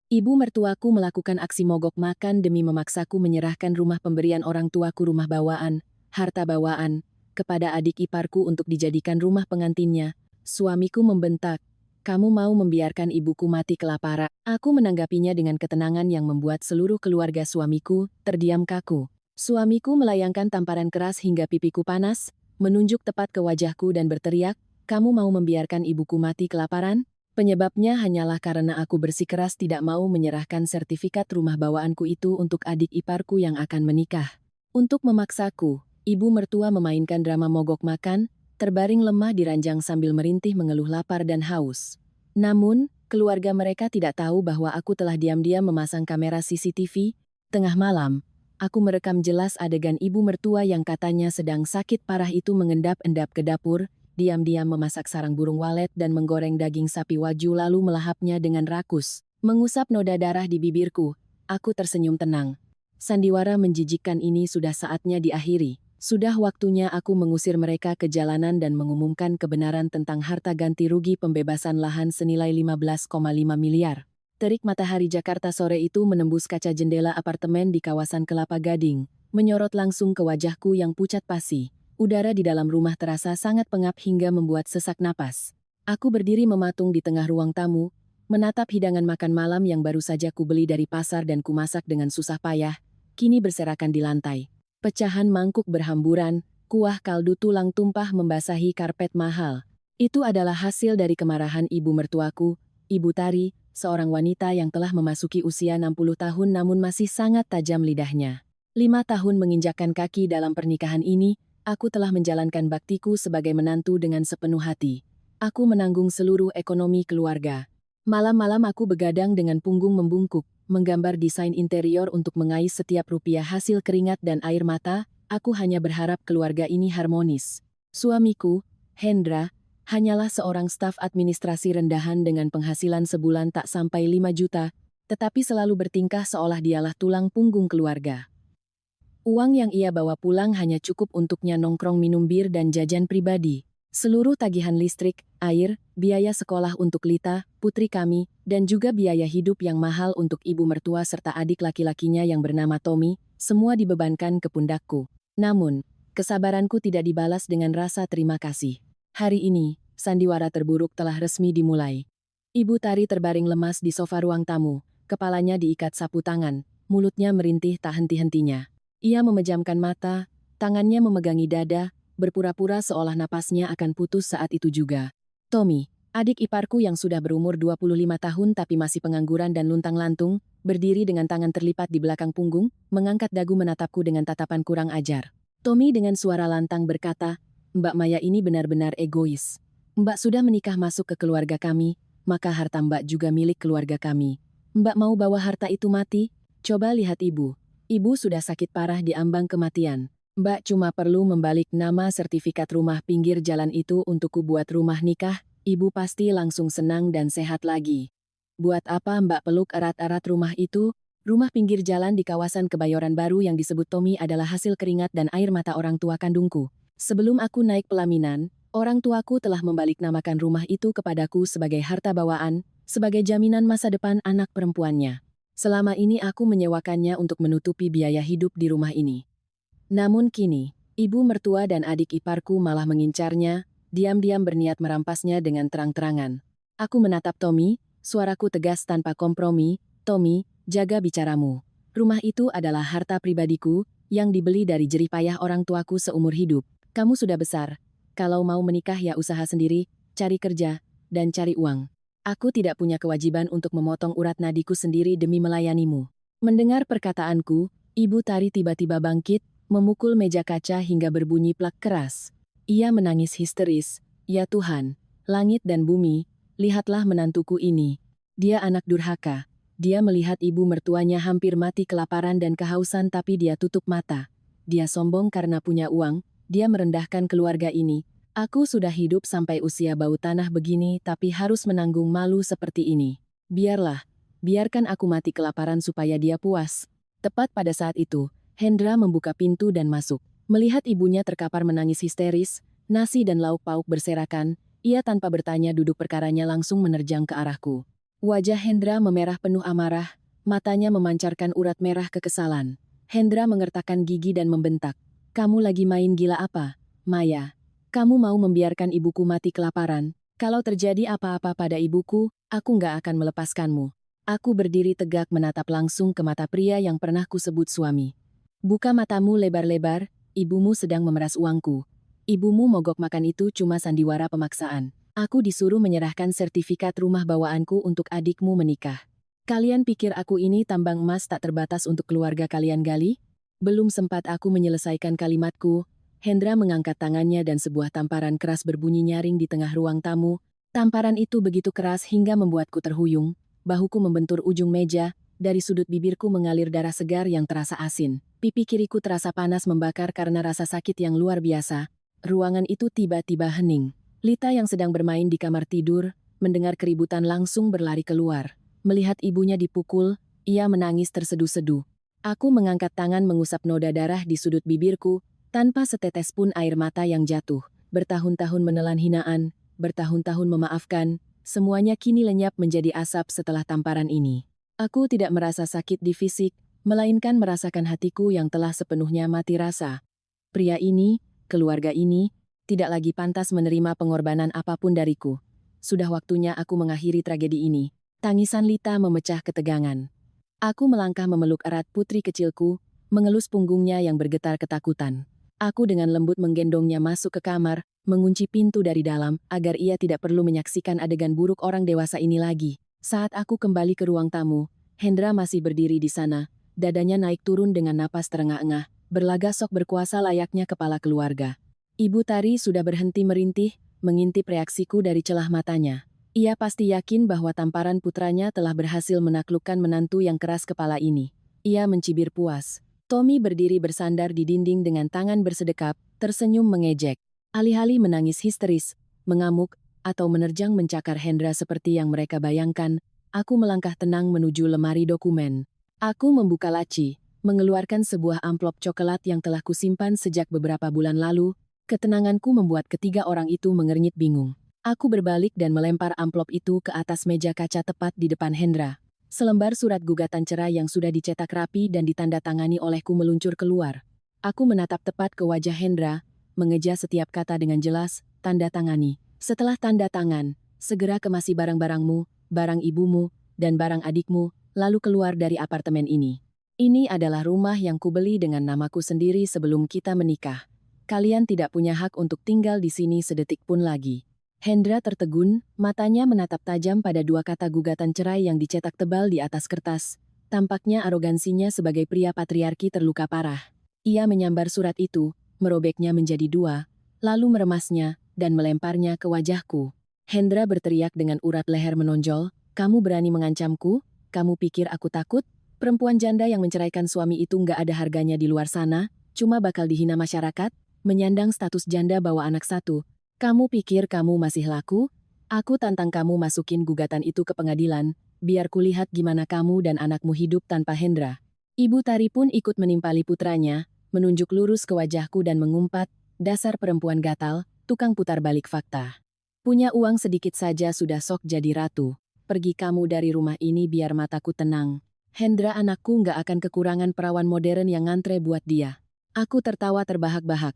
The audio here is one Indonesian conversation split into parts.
Ibu mertuaku melakukan aksi mogok makan demi memaksaku menyerahkan rumah pemberian orang tuaku rumah bawaan, harta bawaan, kepada adik iparku untuk dijadikan rumah pengantinnya. Suamiku membentak, "Kamu mau membiarkan ibuku mati kelaparan?" Aku menanggapinya dengan ketenangan yang membuat seluruh keluarga suamiku terdiam kaku. Suamiku melayangkan tamparan keras hingga pipiku panas, menunjuk tepat ke wajahku dan berteriak, "Kamu mau membiarkan ibuku mati kelaparan?" Penyebabnya hanyalah karena aku bersikeras tidak mau menyerahkan sertifikat rumah bawaanku itu untuk adik iparku yang akan menikah. Untuk memaksaku, ibu mertua memainkan drama mogok makan, terbaring lemah di ranjang sambil merintih mengeluh lapar dan haus. Namun, keluarga mereka tidak tahu bahwa aku telah diam-diam memasang kamera CCTV. Tengah malam, aku merekam jelas adegan ibu mertua yang katanya sedang sakit parah itu mengendap-endap ke dapur, diam-diam memasak sarang burung walet dan menggoreng daging sapi waju lalu melahapnya dengan rakus. Mengusap noda darah di bibirku, aku tersenyum tenang. Sandiwara menjijikkan ini sudah saatnya diakhiri. Sudah waktunya aku mengusir mereka ke jalanan dan mengumumkan kebenaran tentang harta ganti rugi pembebasan lahan senilai 15,5 miliar. Terik matahari Jakarta sore itu menembus kaca jendela apartemen di kawasan Kelapa Gading, menyorot langsung ke wajahku yang pucat pasi. Udara di dalam rumah terasa sangat pengap hingga membuat sesak napas. Aku berdiri mematung di tengah ruang tamu, menatap hidangan makan malam yang baru saja kubeli dari pasar dan kumasak dengan susah payah, kini berserakan di lantai. Pecahan mangkuk berhamburan, kuah kaldu tulang tumpah membasahi karpet mahal. Itu adalah hasil dari kemarahan ibu mertuaku, Ibu Tari, seorang wanita yang telah memasuki usia 60 tahun namun masih sangat tajam lidahnya. 5 tahun menginjakkan kaki dalam pernikahan ini, aku telah menjalankan baktiku sebagai menantu dengan sepenuh hati. Aku menanggung seluruh ekonomi keluarga. Malam-malam aku begadang dengan punggung membungkuk, menggambar desain interior untuk mengais setiap rupiah hasil keringat dan air mata. Aku hanya berharap keluarga ini harmonis. Suamiku, Hendra, hanyalah seorang staf administrasi rendahan dengan penghasilan sebulan tak sampai 5 juta, tetapi selalu bertingkah seolah dialah tulang punggung keluarga. Uang yang ia bawa pulang hanya cukup untuknya nongkrong minum bir dan jajan pribadi. Seluruh tagihan listrik, air, biaya sekolah untuk Lita, putri kami, dan juga biaya hidup yang mahal untuk ibu mertua serta adik laki-lakinya yang bernama Tommy, semua dibebankan ke pundakku. Namun, kesabaranku tidak dibalas dengan rasa terima kasih. Hari ini, sandiwara terburuk telah resmi dimulai. Ibu Tari terbaring lemas di sofa ruang tamu, kepalanya diikat sapu tangan, mulutnya merintih tak henti-hentinya. Ia memejamkan mata, tangannya memegangi dada, berpura-pura seolah napasnya akan putus saat itu juga. Tommy, adik iparku yang sudah berumur 25 tahun tapi masih pengangguran dan luntang-lantung, berdiri dengan tangan terlipat di belakang punggung, mengangkat dagu menatapku dengan tatapan kurang ajar. Tommy dengan suara lantang berkata, "Mbak Maya ini benar-benar egois. Mbak sudah menikah masuk ke keluarga kami, maka harta Mbak juga milik keluarga kami. Mbak mau bawa harta itu mati? Coba lihat ibu. Ibu sudah sakit parah di ambang kematian. Mbak cuma perlu membalik nama sertifikat rumah pinggir jalan itu untukku buat rumah nikah, ibu pasti langsung senang dan sehat lagi. Buat apa Mbak peluk erat-erat rumah itu? Rumah pinggir jalan di kawasan Kebayoran Baru yang disebut Tommy adalah hasil keringat dan air mata orang tua kandungku. Sebelum aku naik pelaminan, orang tuaku telah membalik namakan rumah itu kepadaku sebagai harta bawaan, sebagai jaminan masa depan anak perempuannya. Selama ini aku menyewakannya untuk menutupi biaya hidup di rumah ini. Namun kini, ibu mertua dan adik iparku malah mengincarnya, diam-diam berniat merampasnya dengan terang-terangan. Aku menatap Tommy, suaraku tegas tanpa kompromi, "Tommy, jaga bicaramu. Rumah itu adalah harta pribadiku, yang dibeli dari jerih payah orang tuaku seumur hidup. Kamu sudah besar. Kalau mau menikah ya usaha sendiri, cari kerja, dan cari uang. Aku tidak punya kewajiban untuk memotong urat nadiku sendiri demi melayanimu." Mendengar perkataanku, Ibu Tari tiba-tiba bangkit, memukul meja kaca hingga berbunyi plak keras. Ia menangis histeris, "Ya Tuhan, langit dan bumi, lihatlah menantuku ini. Dia anak durhaka. Dia melihat ibu mertuanya hampir mati kelaparan dan kehausan tapi dia tutup mata. Dia sombong karena punya uang, dia merendahkan keluarga ini. Aku sudah hidup sampai usia bau tanah begini tapi harus menanggung malu seperti ini. Biarlah, biarkan aku mati kelaparan supaya dia puas." Tepat pada saat itu, Hendra membuka pintu dan masuk. Melihat ibunya terkapar menangis histeris, nasi dan lauk pauk berserakan, ia tanpa bertanya duduk perkaranya langsung menerjang ke arahku. Wajah Hendra memerah penuh amarah, matanya memancarkan urat merah kekesalan. Hendra mengertakkan gigi dan membentak. Kamu lagi main gila apa, Maya? Kamu mau membiarkan ibuku mati kelaparan? Kalau terjadi apa-apa pada ibuku, aku nggak akan melepaskanmu. Aku berdiri tegak menatap langsung ke mata pria yang pernah kusebut suami. Buka matamu lebar-lebar, ibumu sedang memeras uangku. Ibumu mogok makan itu cuma sandiwara pemaksaan. Aku disuruh menyerahkan sertifikat rumah bawaanku untuk adikmu menikah. Kalian pikir aku ini tambang emas tak terbatas untuk keluarga kalian gali? Belum sempat aku menyelesaikan kalimatku, Hendra mengangkat tangannya dan sebuah tamparan keras berbunyi nyaring di tengah ruang tamu. Tamparan itu begitu keras hingga membuatku terhuyung, bahuku membentur ujung meja, dari sudut bibirku mengalir darah segar yang terasa asin. Pipi kiriku terasa panas membakar karena rasa sakit yang luar biasa. Ruangan itu tiba-tiba hening. Lita yang sedang bermain di kamar tidur, mendengar keributan langsung berlari keluar. Melihat ibunya dipukul, ia menangis terseduh-seduh. Aku mengangkat tangan mengusap noda darah di sudut bibirku, tanpa setetes pun air mata yang jatuh. Bertahun-tahun menelan hinaan, bertahun-tahun memaafkan, semuanya kini lenyap menjadi asap setelah tamparan ini. Aku tidak merasa sakit di fisik, melainkan merasakan hatiku yang telah sepenuhnya mati rasa. Pria ini, keluarga ini, tidak lagi pantas menerima pengorbanan apapun dariku. Sudah waktunya aku mengakhiri tragedi ini. Tangisan Lita memecah ketegangan. Aku melangkah memeluk erat putri kecilku, mengelus punggungnya yang bergetar ketakutan. Aku dengan lembut menggendongnya masuk ke kamar, mengunci pintu dari dalam, agar ia tidak perlu menyaksikan adegan buruk orang dewasa ini lagi. Saat aku kembali ke ruang tamu, Hendra masih berdiri di sana, dadanya naik turun dengan napas terengah-engah, berlagak sok berkuasa layaknya kepala keluarga. Ibu Tari sudah berhenti merintih, mengintip reaksiku dari celah matanya. Ia pasti yakin bahwa tamparan putranya telah berhasil menaklukkan menantu yang keras kepala ini. Ia mencibir puas. Tommy berdiri bersandar di dinding dengan tangan bersedekap, tersenyum mengejek. Alih-alih menangis histeris, mengamuk, atau menerjang mencakar Hendra seperti yang mereka bayangkan, aku melangkah tenang menuju lemari dokumen. Aku membuka laci, mengeluarkan sebuah amplop coklat yang telah kusimpan sejak beberapa bulan lalu. Ketenanganku membuat ketiga orang itu mengernyit bingung. Aku berbalik dan melempar amplop itu ke atas meja kaca tepat di depan Hendra. Selembar surat gugatan cerai yang sudah dicetak rapi dan ditandatangani olehku meluncur keluar. Aku menatap tepat ke wajah Hendra, mengeja setiap kata dengan jelas, tanda tangani. Setelah tanda tangan, segera kemasi barang-barangmu, barang ibumu, dan barang adikmu, lalu keluar dari apartemen ini. Ini adalah rumah yang kubeli dengan namaku sendiri sebelum kita menikah. Kalian tidak punya hak untuk tinggal di sini sedetik pun lagi. Hendra tertegun, matanya menatap tajam pada dua kata gugatan cerai yang dicetak tebal di atas kertas. Tampaknya arogansinya sebagai pria patriarki terluka parah. Ia menyambar surat itu, merobeknya menjadi dua, lalu meremasnya, dan melemparnya ke wajahku. Hendra berteriak dengan urat leher menonjol, "Kamu berani mengancamku? Kamu pikir aku takut? Perempuan janda yang menceraikan suami itu nggak ada harganya di luar sana, cuma bakal dihina masyarakat? Menyandang status janda bawa anak satu. Kamu pikir kamu masih laku? Aku tantang kamu masukin gugatan itu ke pengadilan, biar kulihat gimana kamu dan anakmu hidup tanpa Hendra." Ibu Tari pun ikut menimpali putranya, menunjuk lurus ke wajahku dan mengumpat, "Dasar perempuan gatal, tukang putar balik fakta. Punya uang sedikit saja sudah sok jadi ratu. Pergi kamu dari rumah ini biar mataku tenang. Hendra anakku nggak akan kekurangan perawan modern yang ngantre buat dia." Aku tertawa terbahak-bahak.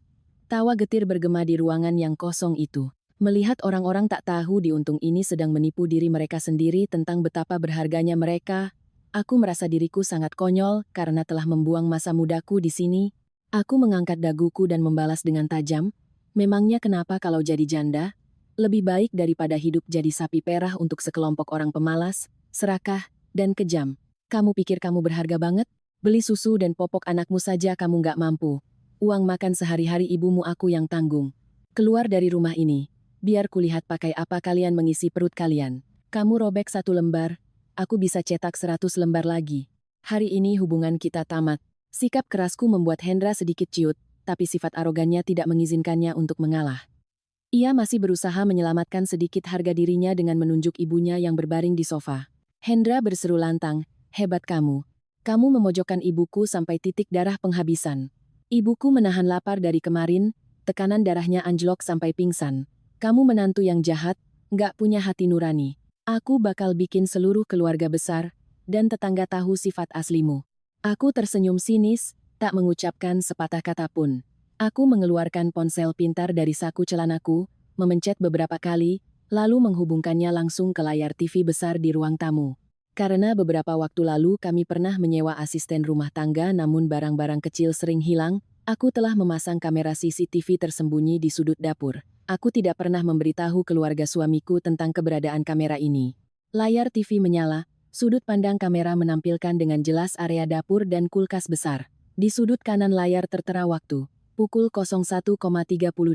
Tawa getir bergema di ruangan yang kosong itu. Melihat orang-orang tak tahu diuntung ini sedang menipu diri mereka sendiri tentang betapa berharganya mereka, aku merasa diriku sangat konyol karena telah membuang masa mudaku di sini. Aku mengangkat daguku dan membalas dengan tajam, "Memangnya kenapa kalau jadi janda? Lebih baik daripada hidup jadi sapi perah untuk sekelompok orang pemalas, serakah, dan kejam. Kamu pikir kamu berharga banget? Beli susu dan popok anakmu saja kamu nggak mampu. Uang makan sehari-hari ibumu aku yang tanggung. Keluar dari rumah ini. Biar kulihat pakai apa kalian mengisi perut kalian. Kamu robek 1 lembar, aku bisa cetak 100 lembar lagi. Hari ini hubungan kita tamat." Sikap kerasku membuat Hendra sedikit ciut, tapi sifat arogannya tidak mengizinkannya untuk mengalah. Ia masih berusaha menyelamatkan sedikit harga dirinya dengan menunjuk ibunya yang berbaring di sofa. Hendra berseru lantang, "Hebat kamu. Kamu memojokkan ibuku sampai titik darah penghabisan. Ibuku menahan lapar dari kemarin, tekanan darahnya anjlok sampai pingsan. Kamu menantu yang jahat, nggak punya hati nurani. Aku bakal bikin seluruh keluarga besar dan tetangga tahu sifat aslimu. Aku tersenyum sinis, tak mengucapkan sepatah kata pun. Aku mengeluarkan ponsel pintar dari saku celanaku, memencet beberapa kali, lalu menghubungkannya langsung ke layar TV besar di ruang tamu. Karena beberapa waktu lalu kami pernah menyewa asisten rumah tangga namun barang-barang kecil sering hilang, aku telah memasang kamera CCTV tersembunyi di sudut dapur. Aku tidak pernah memberitahu keluarga suamiku tentang keberadaan kamera ini. Layar TV menyala, sudut pandang kamera menampilkan dengan jelas area dapur dan kulkas besar. Di sudut kanan layar tertera waktu, pukul 01.30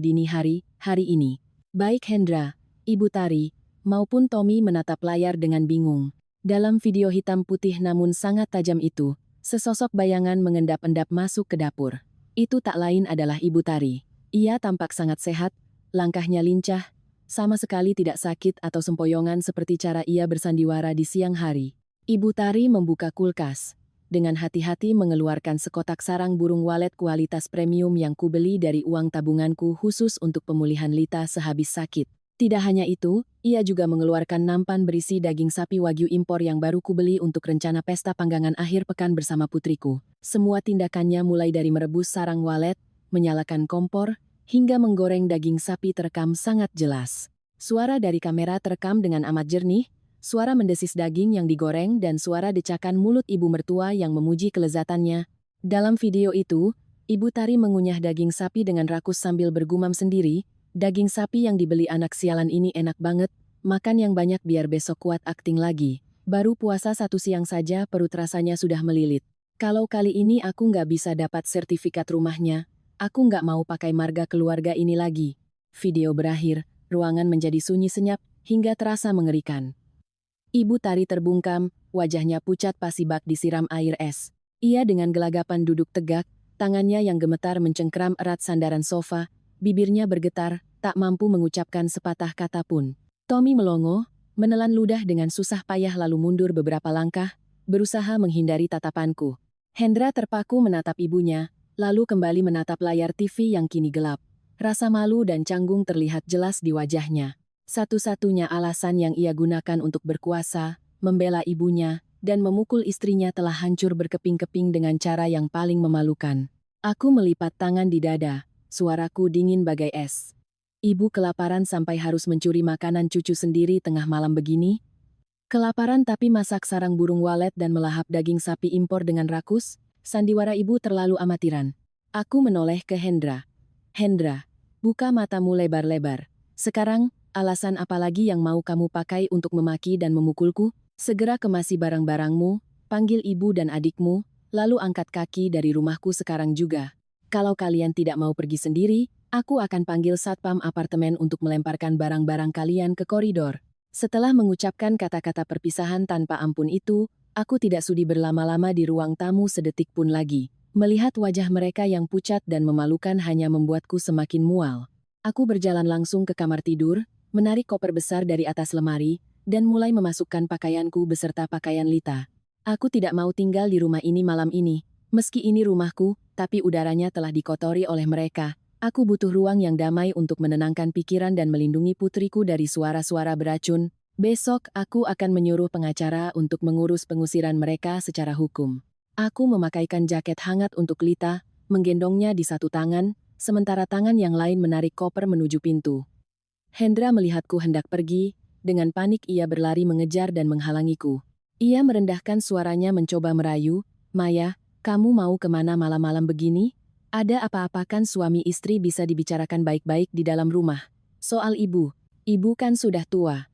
dini hari ini. Baik Hendra, Ibu Tari, maupun Tommy menatap layar dengan bingung. Dalam video hitam putih namun sangat tajam itu, sesosok bayangan mengendap-endap masuk ke dapur. Itu tak lain adalah Ibu Tari. Ia tampak sangat sehat, langkahnya lincah, sama sekali tidak sakit atau sempoyongan seperti cara ia bersandiwara di siang hari. Ibu Tari membuka kulkas. Dengan hati-hati mengeluarkan sekotak sarang burung walet kualitas premium yang kubeli dari uang tabunganku khusus untuk pemulihan Lita sehabis sakit. Tidak hanya itu, ia juga mengeluarkan nampan berisi daging sapi wagyu impor yang baru kubeli untuk rencana pesta panggangan akhir pekan bersama putriku. Semua tindakannya mulai dari merebus sarang walet, menyalakan kompor, hingga menggoreng daging sapi terekam sangat jelas. Suara dari kamera terekam dengan amat jernih, suara mendesis daging yang digoreng dan suara decakan mulut ibu mertua yang memuji kelezatannya. Dalam video itu, Ibu Tari mengunyah daging sapi dengan rakus sambil bergumam sendiri, daging sapi yang dibeli anak sialan ini enak banget, makan yang banyak biar besok kuat akting lagi. Baru puasa 1 siang saja perut rasanya sudah melilit. Kalau kali ini aku nggak bisa dapat sertifikat rumahnya, aku nggak mau pakai marga keluarga ini lagi. Video berakhir, ruangan menjadi sunyi senyap, hingga terasa mengerikan. Ibu Tari terbungkam, wajahnya pucat pasibak disiram air es. Ia dengan gelagapan duduk tegak, tangannya yang gemetar mencengkram erat sandaran sofa, bibirnya bergetar, tak mampu mengucapkan sepatah kata pun. Tommy melongo, menelan ludah dengan susah payah lalu mundur beberapa langkah, berusaha menghindari tatapanku. Hendra terpaku menatap ibunya, lalu kembali menatap layar TV yang kini gelap. Rasa malu dan canggung terlihat jelas di wajahnya. Satu-satunya alasan yang ia gunakan untuk berkuasa, membela ibunya, dan memukul istrinya telah hancur berkeping-keping dengan cara yang paling memalukan. Aku melipat tangan di dada. Suaraku dingin bagai es. Ibu kelaparan sampai harus mencuri makanan cucu sendiri tengah malam begini? Kelaparan tapi masak sarang burung walet dan melahap daging sapi impor dengan rakus? Sandiwara ibu terlalu amatiran. Aku menoleh ke Hendra. Hendra, buka matamu lebar-lebar. Sekarang, alasan apa lagi yang mau kamu pakai untuk memaki dan memukulku? Segera kemasi barang-barangmu, panggil ibu dan adikmu, lalu angkat kaki dari rumahku sekarang juga. Kalau kalian tidak mau pergi sendiri, aku akan panggil satpam apartemen untuk melemparkan barang-barang kalian ke koridor. Setelah mengucapkan kata-kata perpisahan tanpa ampun itu, aku tidak sudi berlama-lama di ruang tamu sedetik pun lagi. Melihat wajah mereka yang pucat dan memalukan hanya membuatku semakin mual. Aku berjalan langsung ke kamar tidur, menarik koper besar dari atas lemari, dan mulai memasukkan pakaianku beserta pakaian Lita. Aku tidak mau tinggal di rumah ini malam ini. Meski ini rumahku, tapi udaranya telah dikotori oleh mereka. Aku butuh ruang yang damai untuk menenangkan pikiran dan melindungi putriku dari suara-suara beracun. Besok aku akan menyuruh pengacara untuk mengurus pengusiran mereka secara hukum. Aku memakaikan jaket hangat untuk Lita, menggendongnya di satu tangan, sementara tangan yang lain menarik koper menuju pintu. Hendra melihatku hendak pergi, dengan panik ia berlari mengejar dan menghalangiku. Ia merendahkan suaranya mencoba merayu, "Maya, kamu mau kemana malam-malam begini? Ada apa-apa kan suami istri bisa dibicarakan baik-baik di dalam rumah? Soal ibu kan sudah tua.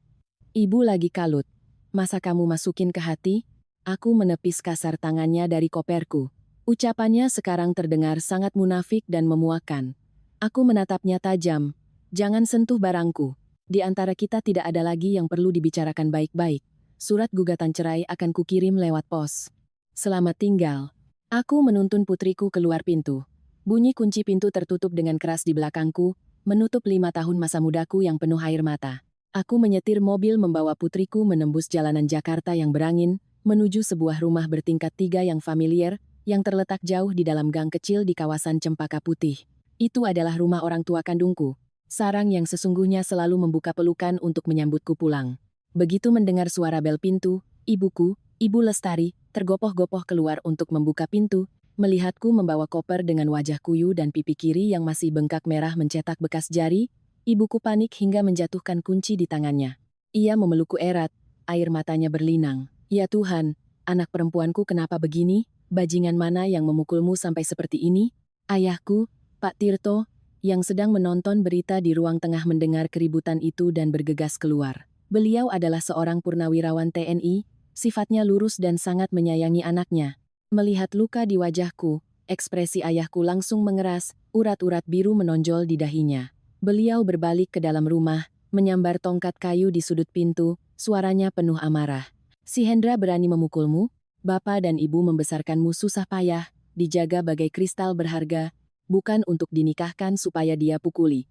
Ibu lagi kalut. Masa kamu masukin ke hati?" Aku menepis kasar tangannya dari koperku. Ucapannya sekarang terdengar sangat munafik dan memuakan. Aku menatapnya tajam. "Jangan sentuh barangku. Di antara kita tidak ada lagi yang perlu dibicarakan baik-baik. Surat gugatan cerai akan kukirim lewat pos. Selamat tinggal." Aku menuntun putriku keluar pintu. Bunyi kunci pintu tertutup dengan keras di belakangku, menutup 5 tahun masa mudaku yang penuh air mata. Aku menyetir mobil membawa putriku menembus jalanan Jakarta yang berangin, menuju sebuah rumah bertingkat 3 yang familiar, yang terletak jauh di dalam gang kecil di kawasan Cempaka Putih. Itu adalah rumah orang tua kandungku. Sarang yang sesungguhnya selalu membuka pelukan untuk menyambutku pulang. Begitu mendengar suara bel pintu, ibuku, Ibu Lestari, tergopoh-gopoh keluar untuk membuka pintu, melihatku membawa koper dengan wajah kuyu dan pipi kiri yang masih bengkak merah mencetak bekas jari, ibuku panik hingga menjatuhkan kunci di tangannya. Ia memelukku erat, air matanya berlinang. Ya Tuhan, anak perempuanku kenapa begini? Bajingan mana yang memukulmu sampai seperti ini? Ayahku, Pak Tirto, yang sedang menonton berita di ruang tengah mendengar keributan itu dan bergegas keluar. Beliau adalah seorang purnawirawan TNI, sifatnya lurus dan sangat menyayangi anaknya. Melihat luka di wajahku, ekspresi ayahku langsung mengeras, urat-urat biru menonjol di dahinya. Beliau berbalik ke dalam rumah, menyambar tongkat kayu di sudut pintu, suaranya penuh amarah. Si Hendra berani memukulmu? Bapak dan ibu membesarkanmu susah payah, dijaga bagai kristal berharga, bukan untuk dinikahkan supaya dia pukuli.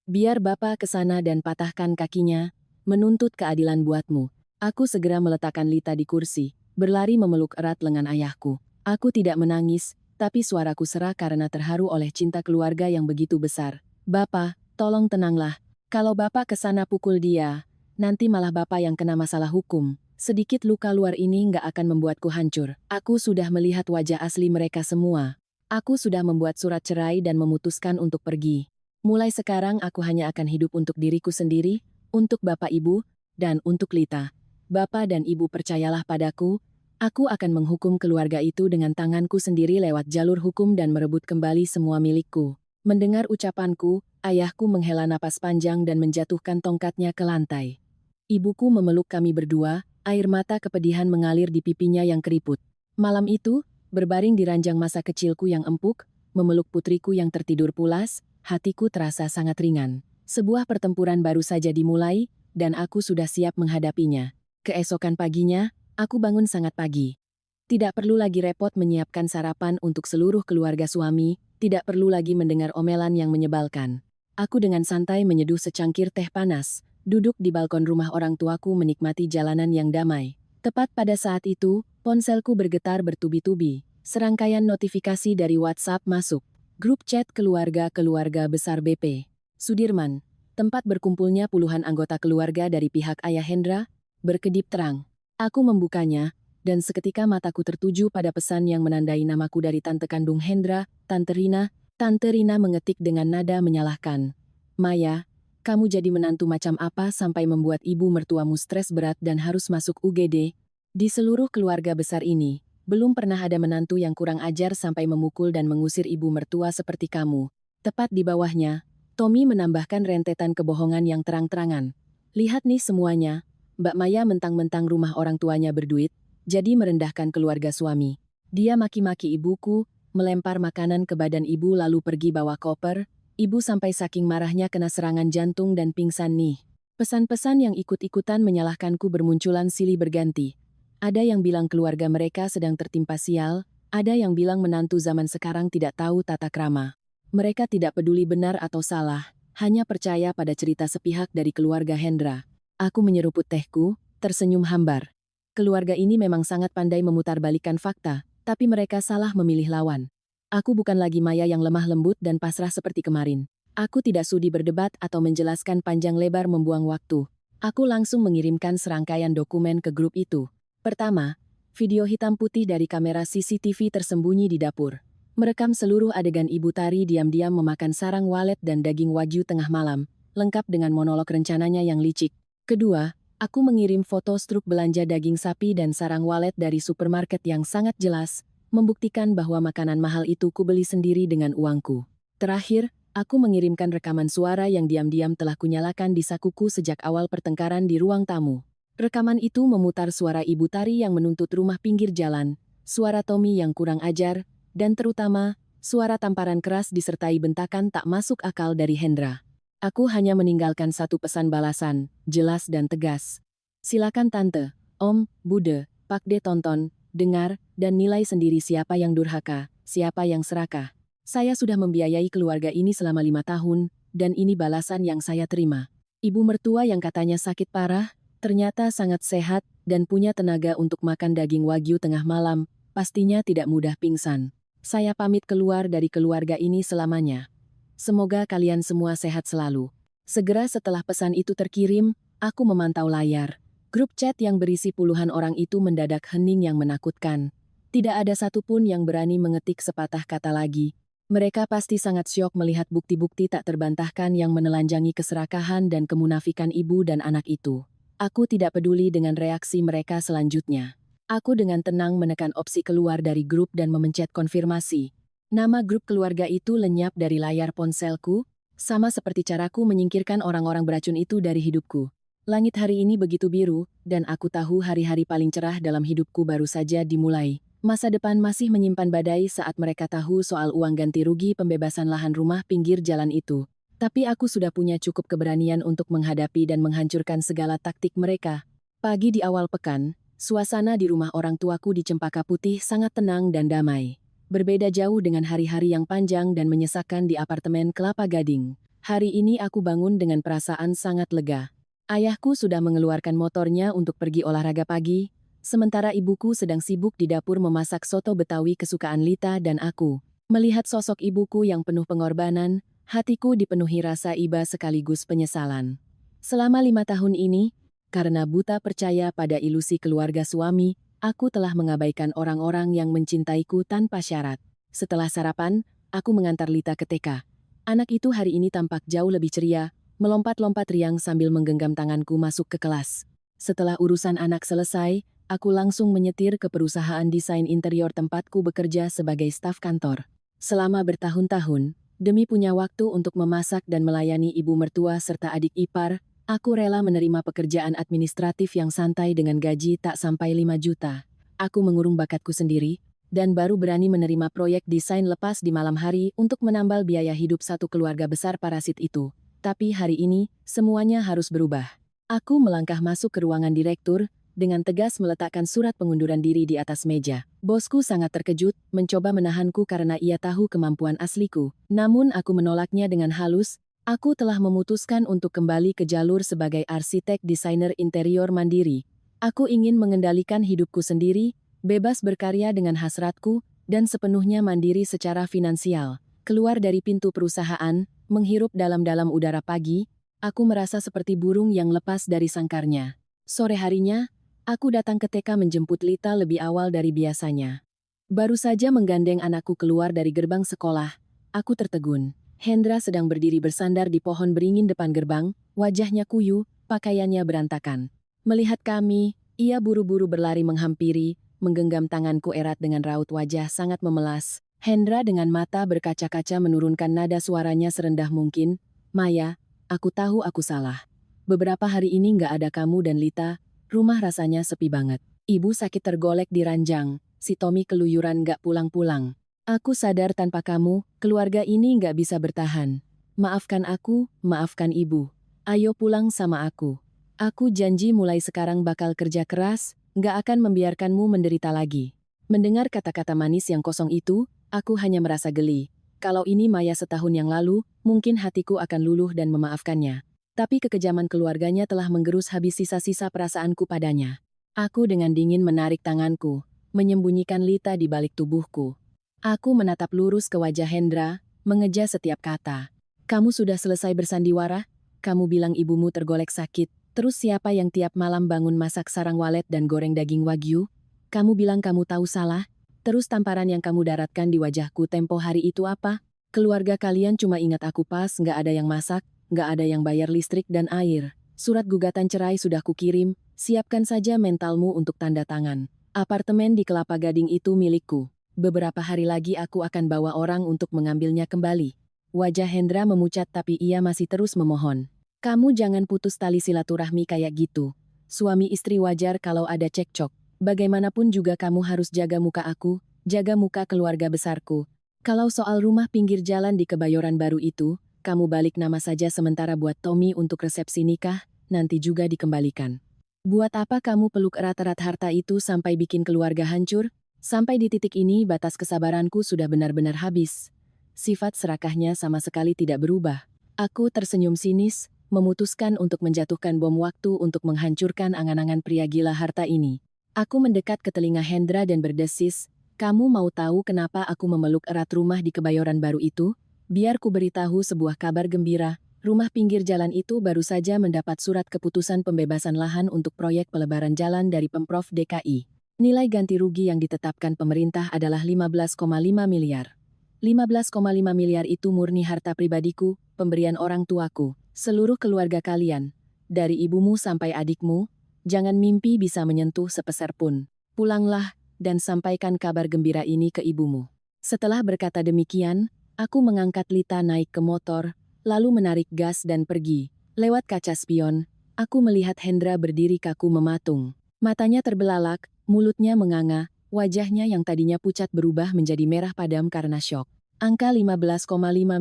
Biar bapak ke sana dan patahkan kakinya, menuntut keadilan buatmu. Aku segera meletakkan Lita di kursi, berlari memeluk erat lengan ayahku. Aku tidak menangis, tapi suaraku serak karena terharu oleh cinta keluarga yang begitu besar. Bapak, tolong tenanglah. Kalau bapak ke sana pukul dia, nanti malah bapak yang kena masalah hukum. Sedikit luka luar ini nggak akan membuatku hancur. Aku sudah melihat wajah asli mereka semua. Aku sudah membuat surat cerai dan memutuskan untuk pergi. Mulai sekarang aku hanya akan hidup untuk diriku sendiri, untuk bapak ibu, dan untuk Lita. Bapak dan ibu percayalah padaku, aku akan menghukum keluarga itu dengan tanganku sendiri lewat jalur hukum dan merebut kembali semua milikku. Mendengar ucapanku, ayahku menghela napas panjang dan menjatuhkan tongkatnya ke lantai. Ibuku memeluk kami berdua, air mata kepedihan mengalir di pipinya yang keriput. Malam itu, berbaring di ranjang masa kecilku yang empuk, memeluk putriku yang tertidur pulas, hatiku terasa sangat ringan. Sebuah pertempuran baru saja dimulai, dan aku sudah siap menghadapinya. Keesokan paginya, aku bangun sangat pagi. Tidak perlu lagi repot menyiapkan sarapan untuk seluruh keluarga suami, tidak perlu lagi mendengar omelan yang menyebalkan. Aku dengan santai menyeduh secangkir teh panas, duduk di balkon rumah orang tuaku menikmati jalanan yang damai. Tepat pada saat itu, ponselku bergetar bertubi-tubi. Serangkaian notifikasi dari WhatsApp masuk. Grup chat keluarga besar BP. Sudirman, tempat berkumpulnya puluhan anggota keluarga dari pihak ayah Hendra, berkedip terang. Aku membukanya, dan seketika mataku tertuju pada pesan yang menandai namaku dari tante kandung Hendra, Tante Rina. Tante Rina mengetik dengan nada menyalahkan. Maya, kamu jadi menantu macam apa sampai membuat ibu mertuamu stres berat dan harus masuk UGD? Di seluruh keluarga besar ini, belum pernah ada menantu yang kurang ajar sampai memukul dan mengusir ibu mertua seperti kamu. Tepat di bawahnya, Tommy menambahkan rentetan kebohongan yang terang-terangan. Lihat nih semuanya, Mbak Maya mentang-mentang rumah orang tuanya berduit, jadi merendahkan keluarga suami. Dia maki-maki ibuku, melempar makanan ke badan ibu lalu pergi bawa koper, ibu sampai saking marahnya kena serangan jantung dan pingsan nih. Pesan-pesan yang ikut-ikutan menyalahkanku bermunculan silih berganti. Ada yang bilang keluarga mereka sedang tertimpa sial, ada yang bilang menantu zaman sekarang tidak tahu tata krama. Mereka tidak peduli benar atau salah, hanya percaya pada cerita sepihak dari keluarga Hendra. Aku menyeruput tehku, tersenyum hambar. Keluarga ini memang sangat pandai memutarbalikkan fakta, tapi mereka salah memilih lawan. Aku bukan lagi Maya yang lemah lembut dan pasrah seperti kemarin. Aku tidak sudi berdebat atau menjelaskan panjang lebar membuang waktu. Aku langsung mengirimkan serangkaian dokumen ke grup itu. Pertama, video hitam putih dari kamera CCTV tersembunyi di dapur. Merekam seluruh adegan Ibu Tari diam-diam memakan sarang walet dan daging wagyu tengah malam, lengkap dengan monolog rencananya yang licik. Kedua, aku mengirim foto struk belanja daging sapi dan sarang walet dari supermarket yang sangat jelas, membuktikan bahwa makanan mahal itu kubeli sendiri dengan uangku. Terakhir, aku mengirimkan rekaman suara yang diam-diam telah kunyalakan di sakuku sejak awal pertengkaran di ruang tamu. Rekaman itu memutar suara Ibu Tari yang menuntut rumah pinggir jalan, suara Tommy yang kurang ajar, dan terutama, suara tamparan keras disertai bentakan tak masuk akal dari Hendra. Aku hanya meninggalkan satu pesan balasan, jelas dan tegas. Silakan Tante, Om, Bude, Pakde tonton, dengar, dan nilai sendiri siapa yang durhaka, siapa yang serakah. Saya sudah membiayai keluarga ini selama 5 tahun, dan ini balasan yang saya terima. Ibu mertua yang katanya sakit parah, ternyata sangat sehat dan punya tenaga untuk makan daging wagyu tengah malam, pastinya tidak mudah pingsan. Saya pamit keluar dari keluarga ini selamanya. Semoga kalian semua sehat selalu. Segera setelah pesan itu terkirim, aku memantau layar, Grup chat yang berisi puluhan orang itu mendadak hening yang menakutkan. Tidak ada satupun yang berani mengetik sepatah kata lagi. Mereka pasti sangat syok melihat bukti-bukti tak terbantahkan yang menelanjangi keserakahan dan kemunafikan ibu dan anak itu. Aku tidak peduli dengan reaksi mereka selanjutnya. Aku dengan tenang menekan opsi keluar dari grup dan memencet konfirmasi. Nama grup keluarga itu lenyap dari layar ponselku, sama seperti caraku menyingkirkan orang-orang beracun itu dari hidupku. Langit hari ini begitu biru, dan aku tahu hari-hari paling cerah dalam hidupku baru saja dimulai. Masa depan masih menyimpan badai saat mereka tahu soal uang ganti rugi pembebasan lahan rumah pinggir jalan itu. Tapi aku sudah punya cukup keberanian untuk menghadapi dan menghancurkan segala taktik mereka. Pagi di awal pekan, suasana di rumah orang tuaku di Cempaka Putih sangat tenang dan damai. Berbeda jauh dengan hari-hari yang panjang dan menyesakkan di apartemen Kelapa Gading. Hari ini aku bangun dengan perasaan sangat lega. Ayahku sudah mengeluarkan motornya untuk pergi olahraga pagi, sementara ibuku sedang sibuk di dapur memasak soto Betawi kesukaan Lita dan aku. Melihat sosok ibuku yang penuh pengorbanan, hatiku dipenuhi rasa iba sekaligus penyesalan. Selama 5 tahun ini, karena buta percaya pada ilusi keluarga suami, aku telah mengabaikan orang-orang yang mencintaiku tanpa syarat. Setelah sarapan, aku mengantar Lita ke TK. Anak itu hari ini tampak jauh lebih ceria, melompat-lompat riang sambil menggenggam tanganku masuk ke kelas. Setelah urusan anak selesai, aku langsung menyetir ke perusahaan desain interior tempatku bekerja sebagai staf kantor. Selama bertahun-tahun, demi punya waktu untuk memasak dan melayani ibu mertua serta adik ipar, aku rela menerima pekerjaan administratif yang santai dengan gaji tak sampai 5 juta. Aku mengurung bakatku sendiri, dan baru berani menerima proyek desain lepas di malam hari untuk menambal biaya hidup satu keluarga besar parasit itu. Tapi hari ini, semuanya harus berubah. Aku melangkah masuk ke ruangan direktur, dengan tegas meletakkan surat pengunduran diri di atas meja. Bosku sangat terkejut, mencoba menahanku karena ia tahu kemampuan asliku. Namun aku menolaknya dengan halus. Aku telah memutuskan untuk kembali ke jalur sebagai arsitek desainer interior mandiri. Aku ingin mengendalikan hidupku sendiri, bebas berkarya dengan hasratku, dan sepenuhnya mandiri secara finansial. Keluar dari pintu perusahaan, menghirup dalam-dalam udara pagi, aku merasa seperti burung yang lepas dari sangkarnya. Sore harinya, aku datang ke TK menjemput Lita lebih awal dari biasanya. Baru saja menggandeng anakku keluar dari gerbang sekolah, aku tertegun. Hendra sedang berdiri bersandar di pohon beringin depan gerbang, wajahnya kuyu, pakaiannya berantakan. Melihat kami, ia buru-buru berlari menghampiri, menggenggam tanganku erat dengan raut wajah sangat memelas. Hendra dengan mata berkaca-kaca menurunkan nada suaranya serendah mungkin. Maya, aku tahu aku salah. Beberapa hari ini nggak ada kamu dan Lita, rumah rasanya sepi banget. Ibu sakit tergolek di ranjang, si Tommy keluyuran nggak pulang-pulang. Aku sadar tanpa kamu, keluarga ini nggak bisa bertahan. Maafkan aku, maafkan ibu. Ayo pulang sama aku. Aku janji mulai sekarang bakal kerja keras, nggak akan membiarkanmu menderita lagi. Mendengar kata-kata manis yang kosong itu, aku hanya merasa geli. Kalau ini Maya setahun yang lalu, mungkin hatiku akan luluh dan memaafkannya. Tapi kekejaman keluarganya telah menggerus habis sisa-sisa perasaanku padanya. Aku dengan dingin menarik tanganku, menyembunyikan Lita di balik tubuhku. Aku menatap lurus ke wajah Hendra, mengeja setiap kata. Kamu sudah selesai bersandiwara? Kamu bilang ibumu tergolek sakit, terus siapa yang tiap malam bangun masak sarang walet dan goreng daging wagyu? Kamu bilang kamu tahu salah? Terus tamparan yang kamu daratkan di wajahku tempo hari itu apa? Keluarga kalian cuma ingat aku pas nggak ada yang masak, nggak ada yang bayar listrik dan air. Surat gugatan cerai sudah kukirim, siapkan saja mentalmu untuk tanda tangan. Apartemen di Kelapa Gading itu milikku. Beberapa hari lagi aku akan bawa orang untuk mengambilnya kembali. Wajah Hendra memucat tapi ia masih terus memohon. Kamu jangan putus tali silaturahmi kayak gitu. Suami istri wajar kalau ada cekcok. Bagaimanapun juga kamu harus jaga muka aku, jaga muka keluarga besarku. Kalau soal rumah pinggir jalan di Kebayoran Baru itu, kamu balik nama saja sementara buat Tommy untuk resepsi nikah, nanti juga dikembalikan. Buat apa kamu peluk erat-erat harta itu sampai bikin keluarga hancur? Sampai di titik ini batas kesabaranku sudah benar-benar habis. Sifat serakahnya sama sekali tidak berubah. Aku tersenyum sinis, memutuskan untuk menjatuhkan bom waktu untuk menghancurkan angan-angan pria gila harta ini. Aku mendekat ke telinga Hendra dan berdesis, kamu mau tahu kenapa aku memeluk erat rumah di Kebayoran Baru itu? Biar ku beritahu sebuah kabar gembira, Rumah pinggir jalan itu baru saja mendapat surat keputusan pembebasan lahan untuk proyek pelebaran jalan dari Pemprov DKI. Nilai ganti rugi yang ditetapkan pemerintah adalah 15,5 miliar. 15,5 miliar itu murni harta pribadiku, pemberian orang tuaku, seluruh keluarga kalian. Dari ibumu sampai adikmu, jangan mimpi bisa menyentuh sepeser pun. Pulanglah dan sampaikan kabar gembira ini ke ibumu. Setelah berkata demikian, aku mengangkat Lita naik ke motor, lalu menarik gas dan pergi. Lewat kaca spion, aku melihat Hendra berdiri kaku mematung. Matanya terbelalak, mulutnya menganga, wajahnya yang tadinya pucat berubah menjadi merah padam karena syok. Angka 15,5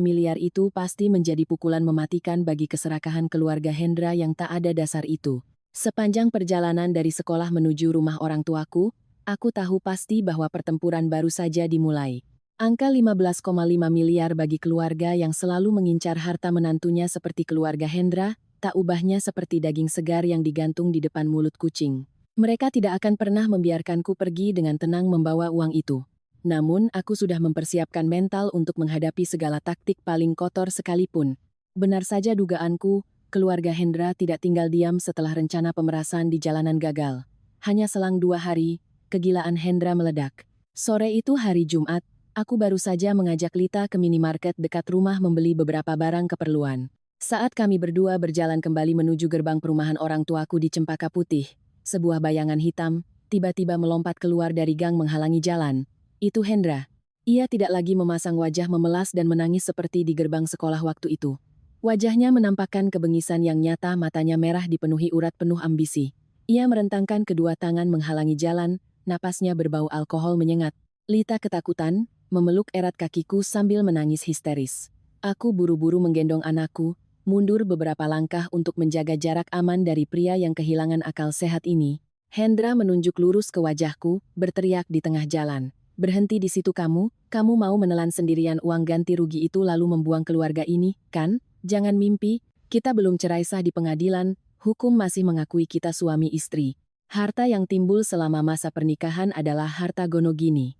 miliar itu pasti menjadi pukulan mematikan bagi keserakahan keluarga Hendra yang tak ada dasar itu. Sepanjang perjalanan dari sekolah menuju rumah orang tuaku, aku tahu pasti bahwa pertempuran baru saja dimulai. Angka 15,5 miliar bagi keluarga yang selalu mengincar harta menantunya seperti keluarga Hendra, tak ubahnya seperti daging segar yang digantung di depan mulut kucing. Mereka tidak akan pernah membiarkanku pergi dengan tenang membawa uang itu. Namun, aku sudah mempersiapkan mental untuk menghadapi segala taktik paling kotor sekalipun. Benar saja dugaanku, keluarga Hendra tidak tinggal diam setelah rencana pemerasan di jalanan gagal. Hanya selang 2 hari, kegilaan Hendra meledak. Sore itu hari Jumat, aku baru saja mengajak Lita ke minimarket dekat rumah membeli beberapa barang keperluan. Saat kami berdua berjalan kembali menuju gerbang perumahan orang tuaku di Cempaka Putih, sebuah bayangan hitam tiba-tiba melompat keluar dari gang menghalangi jalan. Itu Hendra. Ia tidak lagi memasang wajah memelas dan menangis seperti di gerbang sekolah waktu itu. Wajahnya menampakkan kebengisan yang nyata, matanya merah dipenuhi urat penuh ambisi. Ia merentangkan kedua tangan menghalangi jalan, napasnya berbau alkohol menyengat. Lita ketakutan, memeluk erat kakiku sambil menangis histeris. Aku buru-buru menggendong anakku, mundur beberapa langkah untuk menjaga jarak aman dari pria yang kehilangan akal sehat ini. Hendra menunjuk lurus ke wajahku, berteriak di tengah jalan. Berhenti di situ kamu mau menelan sendirian uang ganti rugi itu lalu membuang keluarga ini, kan? Jangan mimpi, kita belum cerai sah di pengadilan, hukum masih mengakui kita suami istri. Harta yang timbul selama masa pernikahan adalah harta gonogini.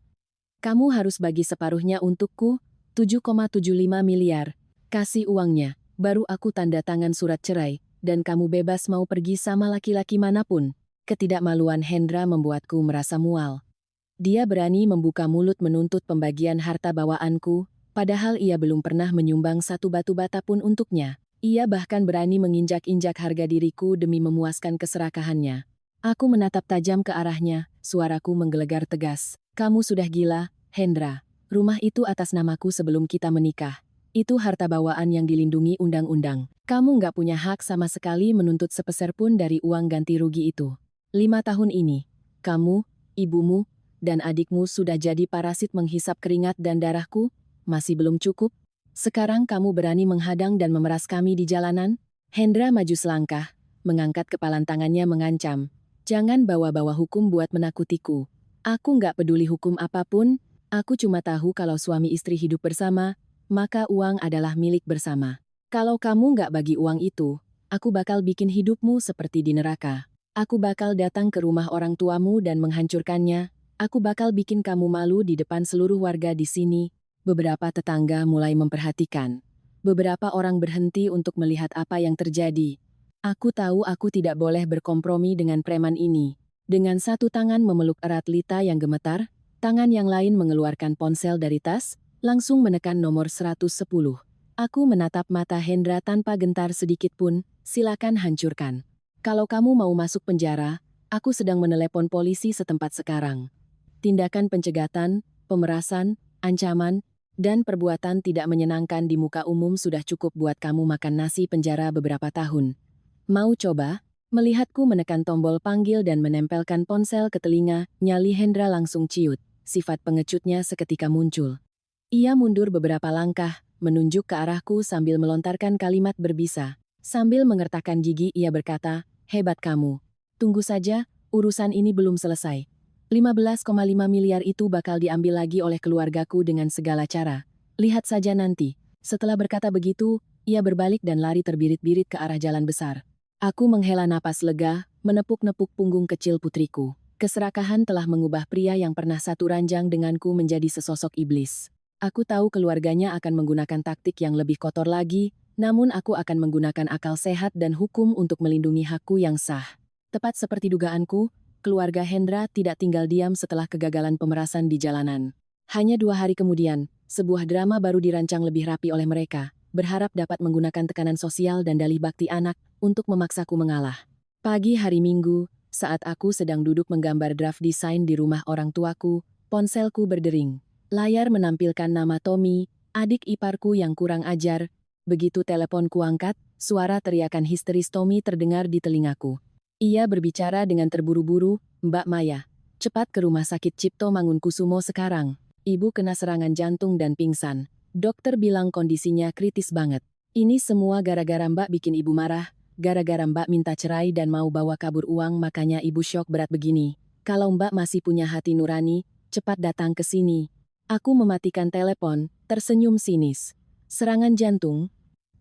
Kamu harus bagi separuhnya untukku, 7,75 miliar. Kasih uangnya, baru aku tanda tangan surat cerai, dan kamu bebas mau pergi sama laki-laki manapun. Ketidakmaluan Hendra membuatku merasa mual. Dia berani membuka mulut menuntut pembagian harta bawaanku, padahal ia belum pernah menyumbang satu batu bata pun untuknya. Ia bahkan berani menginjak-injak harga diriku demi memuaskan keserakahannya. Aku menatap tajam ke arahnya, suaraku menggelegar tegas. Kamu sudah gila, Hendra. Rumah itu atas namaku sebelum kita menikah. Itu harta bawaan yang dilindungi undang-undang. Kamu nggak punya hak sama sekali menuntut sepeser pun dari uang ganti rugi itu. 5 tahun ini, kamu, ibumu, dan adikmu sudah jadi parasit menghisap keringat dan darahku, masih belum cukup? Sekarang kamu berani menghadang dan memeras kami di jalanan? Hendra maju selangkah, mengangkat kepalan tangannya mengancam. Jangan bawa-bawa hukum buat menakutiku. Aku nggak peduli hukum apapun, aku cuma tahu kalau suami istri hidup bersama, maka uang adalah milik bersama. Kalau kamu nggak bagi uang itu, aku bakal bikin hidupmu seperti di neraka. Aku bakal datang ke rumah orang tuamu dan menghancurkannya. Aku bakal bikin kamu malu di depan seluruh warga di sini. Beberapa tetangga mulai memperhatikan. Beberapa orang berhenti untuk melihat apa yang terjadi. Aku tahu aku tidak boleh berkompromi dengan preman ini. Dengan satu tangan memeluk erat Lita yang gemetar, tangan yang lain mengeluarkan ponsel dari tas, langsung menekan nomor 110. Aku menatap mata Hendra tanpa gentar sedikit pun, silakan hancurkan. Kalau kamu mau masuk penjara, aku sedang menelepon polisi setempat sekarang. Tindakan pencegatan, pemerasan, ancaman, dan perbuatan tidak menyenangkan di muka umum sudah cukup buat kamu makan nasi penjara beberapa tahun. Mau coba? Melihatku menekan tombol panggil dan menempelkan ponsel ke telinga, nyali Hendra langsung ciut. Sifat pengecutnya seketika muncul. Ia mundur beberapa langkah, menunjuk ke arahku sambil melontarkan kalimat berbisa. Sambil mengertakkan gigi ia berkata, hebat kamu. Tunggu saja, urusan ini belum selesai. 15,5 miliar itu bakal diambil lagi oleh keluargaku dengan segala cara. Lihat saja nanti. Setelah berkata begitu, ia berbalik dan lari terbirit-birit ke arah jalan besar. Aku menghela napas lega, menepuk-nepuk punggung kecil putriku. Keserakahan telah mengubah pria yang pernah satu ranjang denganku menjadi sesosok iblis. Aku tahu keluarganya akan menggunakan taktik yang lebih kotor lagi, Namun aku akan menggunakan akal sehat dan hukum untuk melindungi hakku yang sah. Tepat seperti dugaanku, keluarga Hendra tidak tinggal diam setelah kegagalan pemerasan di jalanan. Hanya 2 hari kemudian, sebuah drama baru dirancang lebih rapi oleh mereka, berharap dapat menggunakan tekanan sosial dan dalih bakti anak untuk memaksaku mengalah. Pagi hari Minggu, saat aku sedang duduk menggambar draft desain di rumah orang tuaku, ponselku berdering. Layar menampilkan nama Tommy, adik iparku yang kurang ajar. Begitu teleponku angkat, suara teriakan histeris Tommy terdengar di telingaku. Ia berbicara dengan terburu-buru, "Mbak Maya, cepat ke rumah sakit Cipto Mangunkusumo sekarang. Ibu kena serangan jantung dan pingsan. Dokter bilang kondisinya kritis banget. Ini semua gara-gara Mbak bikin ibu marah, gara-gara Mbak minta cerai dan mau bawa kabur uang makanya ibu syok berat begini. Kalau Mbak masih punya hati nurani, cepat datang ke sini." Aku mematikan telepon, tersenyum sinis. Serangan jantung?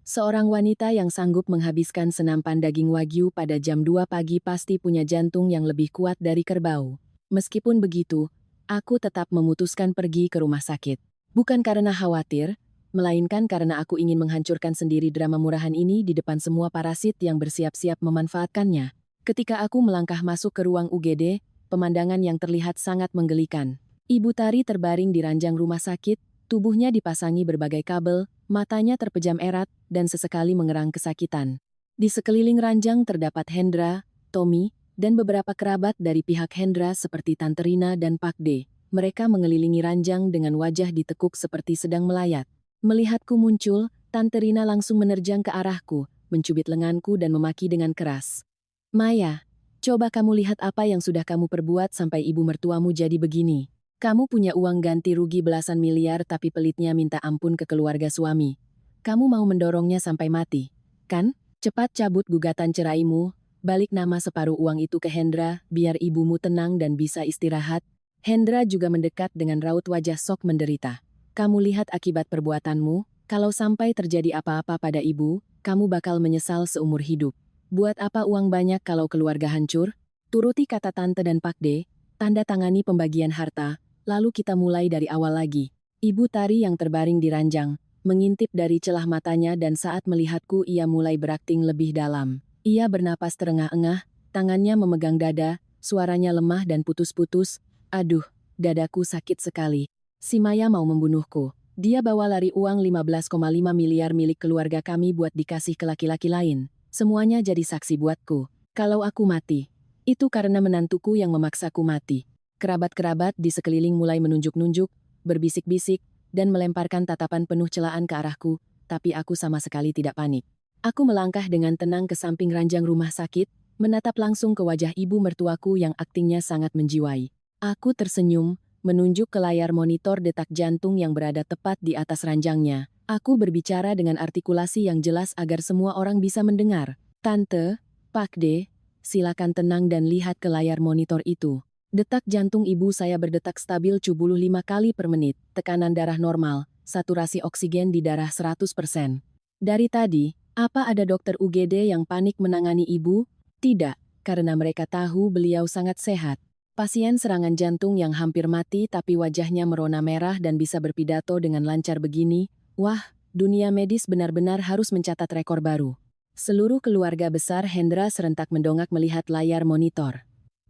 Seorang wanita yang sanggup menghabiskan senampan daging wagyu pada jam 2 pagi pasti punya jantung yang lebih kuat dari kerbau. Meskipun begitu, aku tetap memutuskan pergi ke rumah sakit. Bukan karena khawatir, melainkan karena aku ingin menghancurkan sendiri drama murahan ini di depan semua parasit yang bersiap-siap memanfaatkannya. Ketika aku melangkah masuk ke ruang UGD, pemandangan yang terlihat sangat menggelikan. Ibu Tari terbaring di ranjang rumah sakit, tubuhnya dipasangi berbagai kabel, matanya terpejam erat, dan sesekali mengerang kesakitan. Di sekeliling ranjang terdapat Hendra, Tommy, dan beberapa kerabat dari pihak Hendra seperti Tante Rina dan Pak D. Mereka mengelilingi ranjang dengan wajah ditekuk seperti sedang melayat. Melihatku muncul, Tante Rina langsung menerjang ke arahku, mencubit lenganku dan memaki dengan keras. "Maya, coba kamu lihat apa yang sudah kamu perbuat sampai ibu mertuamu jadi begini. Kamu punya uang ganti rugi belasan miliar tapi pelitnya minta ampun ke keluarga suami. Kamu mau mendorongnya sampai mati, kan? Cepat cabut gugatan ceraimu, balik nama separuh uang itu ke Hendra, biar ibumu tenang dan bisa istirahat." Hendra juga mendekat dengan raut wajah sok menderita. "Kamu lihat akibat perbuatanmu, kalau sampai terjadi apa-apa pada ibu, kamu bakal menyesal seumur hidup. Buat apa uang banyak kalau keluarga hancur?" Turuti kata Tante dan Pak D, tanda tangani pembagian harta, lalu kita mulai dari awal lagi. Ibu Tari yang terbaring di ranjang, mengintip dari celah matanya dan saat melihatku ia mulai berakting lebih dalam. Ia bernapas terengah-engah, tangannya memegang dada, suaranya lemah dan putus-putus. "Aduh, dadaku sakit sekali. Si Maya mau membunuhku. Dia bawa lari uang 15,5 miliar milik keluarga kami buat dikasih ke laki-laki lain. Semuanya jadi saksi buatku. Kalau aku mati, itu karena menantuku yang memaksaku mati." Kerabat-kerabat di sekeliling mulai menunjuk-nunjuk, berbisik-bisik, dan melemparkan tatapan penuh celaan ke arahku, tapi aku sama sekali tidak panik. Aku melangkah dengan tenang ke samping ranjang rumah sakit, menatap langsung ke wajah ibu mertuaku yang aktingnya sangat menjiwai. Aku tersenyum, menunjuk ke layar monitor detak jantung yang berada tepat di atas ranjangnya. Aku berbicara dengan artikulasi yang jelas agar semua orang bisa mendengar. "Tante, Pak D, silakan tenang dan lihat ke layar monitor itu. Detak jantung ibu saya berdetak stabil 75 kali per menit, tekanan darah normal, saturasi oksigen di darah 100%. Dari tadi, apa ada dokter UGD yang panik menangani ibu? Tidak, karena mereka tahu beliau sangat sehat. Pasien serangan jantung yang hampir mati tapi wajahnya merona merah dan bisa berpidato dengan lancar begini, wah, dunia medis benar-benar harus mencatat rekor baru." Seluruh keluarga besar Hendra serentak mendongak melihat layar monitor.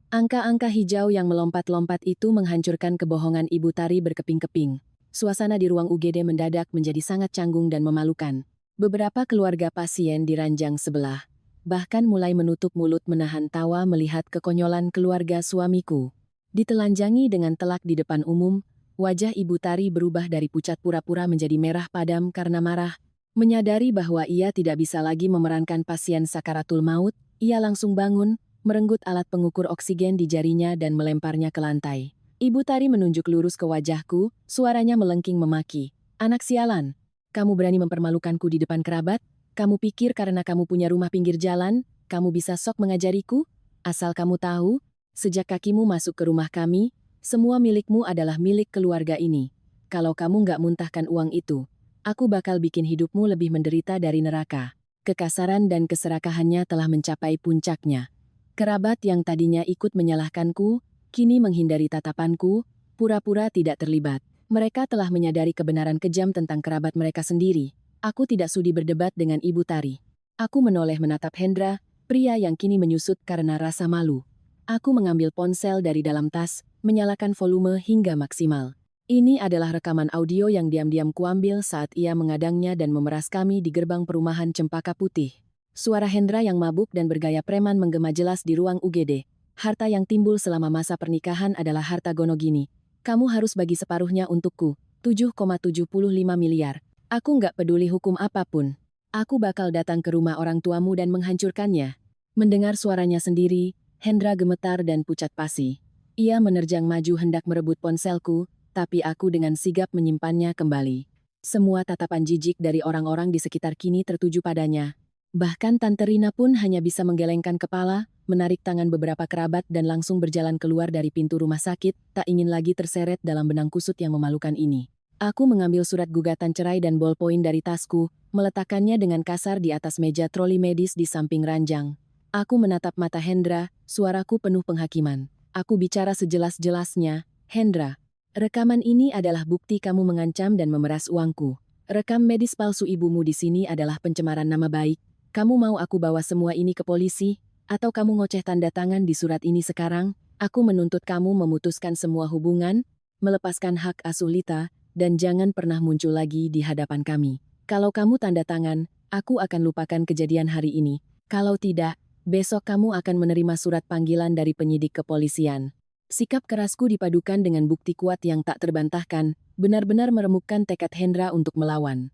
Angka-angka hijau yang melompat-lompat itu menghancurkan kebohongan Ibu Tari berkeping-keping. Suasana di ruang UGD mendadak menjadi sangat canggung dan memalukan. Beberapa keluarga pasien di ranjang sebelah bahkan mulai menutup mulut menahan tawa melihat kekonyolan keluarga suamiku. Ditelanjangi dengan telak di depan umum, wajah Ibu Tari berubah dari pucat pura-pura menjadi merah padam karena marah. Menyadari bahwa ia tidak bisa lagi memerankan pasien sakaratul maut, ia langsung bangun, merenggut alat pengukur oksigen di jarinya dan melemparnya ke lantai. Ibu Tari menunjuk lurus ke wajahku, suaranya melengking memaki. "Anak sialan, kamu berani mempermalukanku di depan kerabat? Kamu pikir karena kamu punya rumah pinggir jalan, kamu bisa sok mengajariku? Asal kamu tahu, sejak kakimu masuk ke rumah kami, semua milikmu adalah milik keluarga ini. Kalau kamu nggak muntahkan uang itu, aku bakal bikin hidupmu lebih menderita dari neraka." Kekasaran dan keserakahannya telah mencapai puncaknya. Kerabat yang tadinya ikut menyalahkanku, kini menghindari tatapanku, pura-pura tidak terlibat. Mereka telah menyadari kebenaran kejam tentang kerabat mereka sendiri. Aku tidak sudi berdebat dengan Ibu Tari. Aku menoleh menatap Hendra, pria yang kini menyusut karena rasa malu. Aku mengambil ponsel dari dalam tas, menyalakan volume hingga maksimal. Ini adalah rekaman audio yang diam-diam kuambil saat ia mengadangnya dan memeras kami di gerbang perumahan Cempaka Putih. Suara Hendra yang mabuk dan bergaya preman menggema jelas di ruang UGD. Harta yang timbul selama masa pernikahan adalah harta Gonogini. Kamu harus bagi separuhnya untukku, 7,75 miliar. Aku nggak peduli hukum apapun. Aku bakal datang ke rumah orang tuamu dan menghancurkannya. Mendengar suaranya sendiri, Hendra gemetar dan pucat pasi. Ia menerjang maju hendak merebut ponselku, tapi aku dengan sigap menyimpannya kembali. Semua tatapan jijik dari orang-orang di sekitar kini tertuju padanya. Bahkan Tante Rina pun hanya bisa menggelengkan kepala, menarik tangan beberapa kerabat dan langsung berjalan keluar dari pintu rumah sakit, tak ingin lagi terseret dalam benang kusut yang memalukan ini. Aku mengambil surat gugatan cerai dan bolpoin dari tasku, meletakkannya dengan kasar di atas meja troli medis di samping ranjang. Aku menatap mata Hendra, suaraku penuh penghakiman. Aku bicara sejelas-jelasnya, Hendra. Rekaman ini adalah bukti kamu mengancam dan memeras uangku. Rekam medis palsu ibumu di sini adalah pencemaran nama baik. Kamu mau aku bawa semua ini ke polisi? Atau kamu ngoceh tanda tangan di surat ini sekarang? Aku menuntut kamu memutuskan semua hubungan, melepaskan hak asuh Lita, dan jangan pernah muncul lagi di hadapan kami. Kalau kamu tanda tangan, aku akan lupakan kejadian hari ini. Kalau tidak, besok kamu akan menerima surat panggilan dari penyidik kepolisian. Sikap kerasku dipadukan dengan bukti kuat yang tak terbantahkan, benar-benar meremukkan tekad Hendra untuk melawan.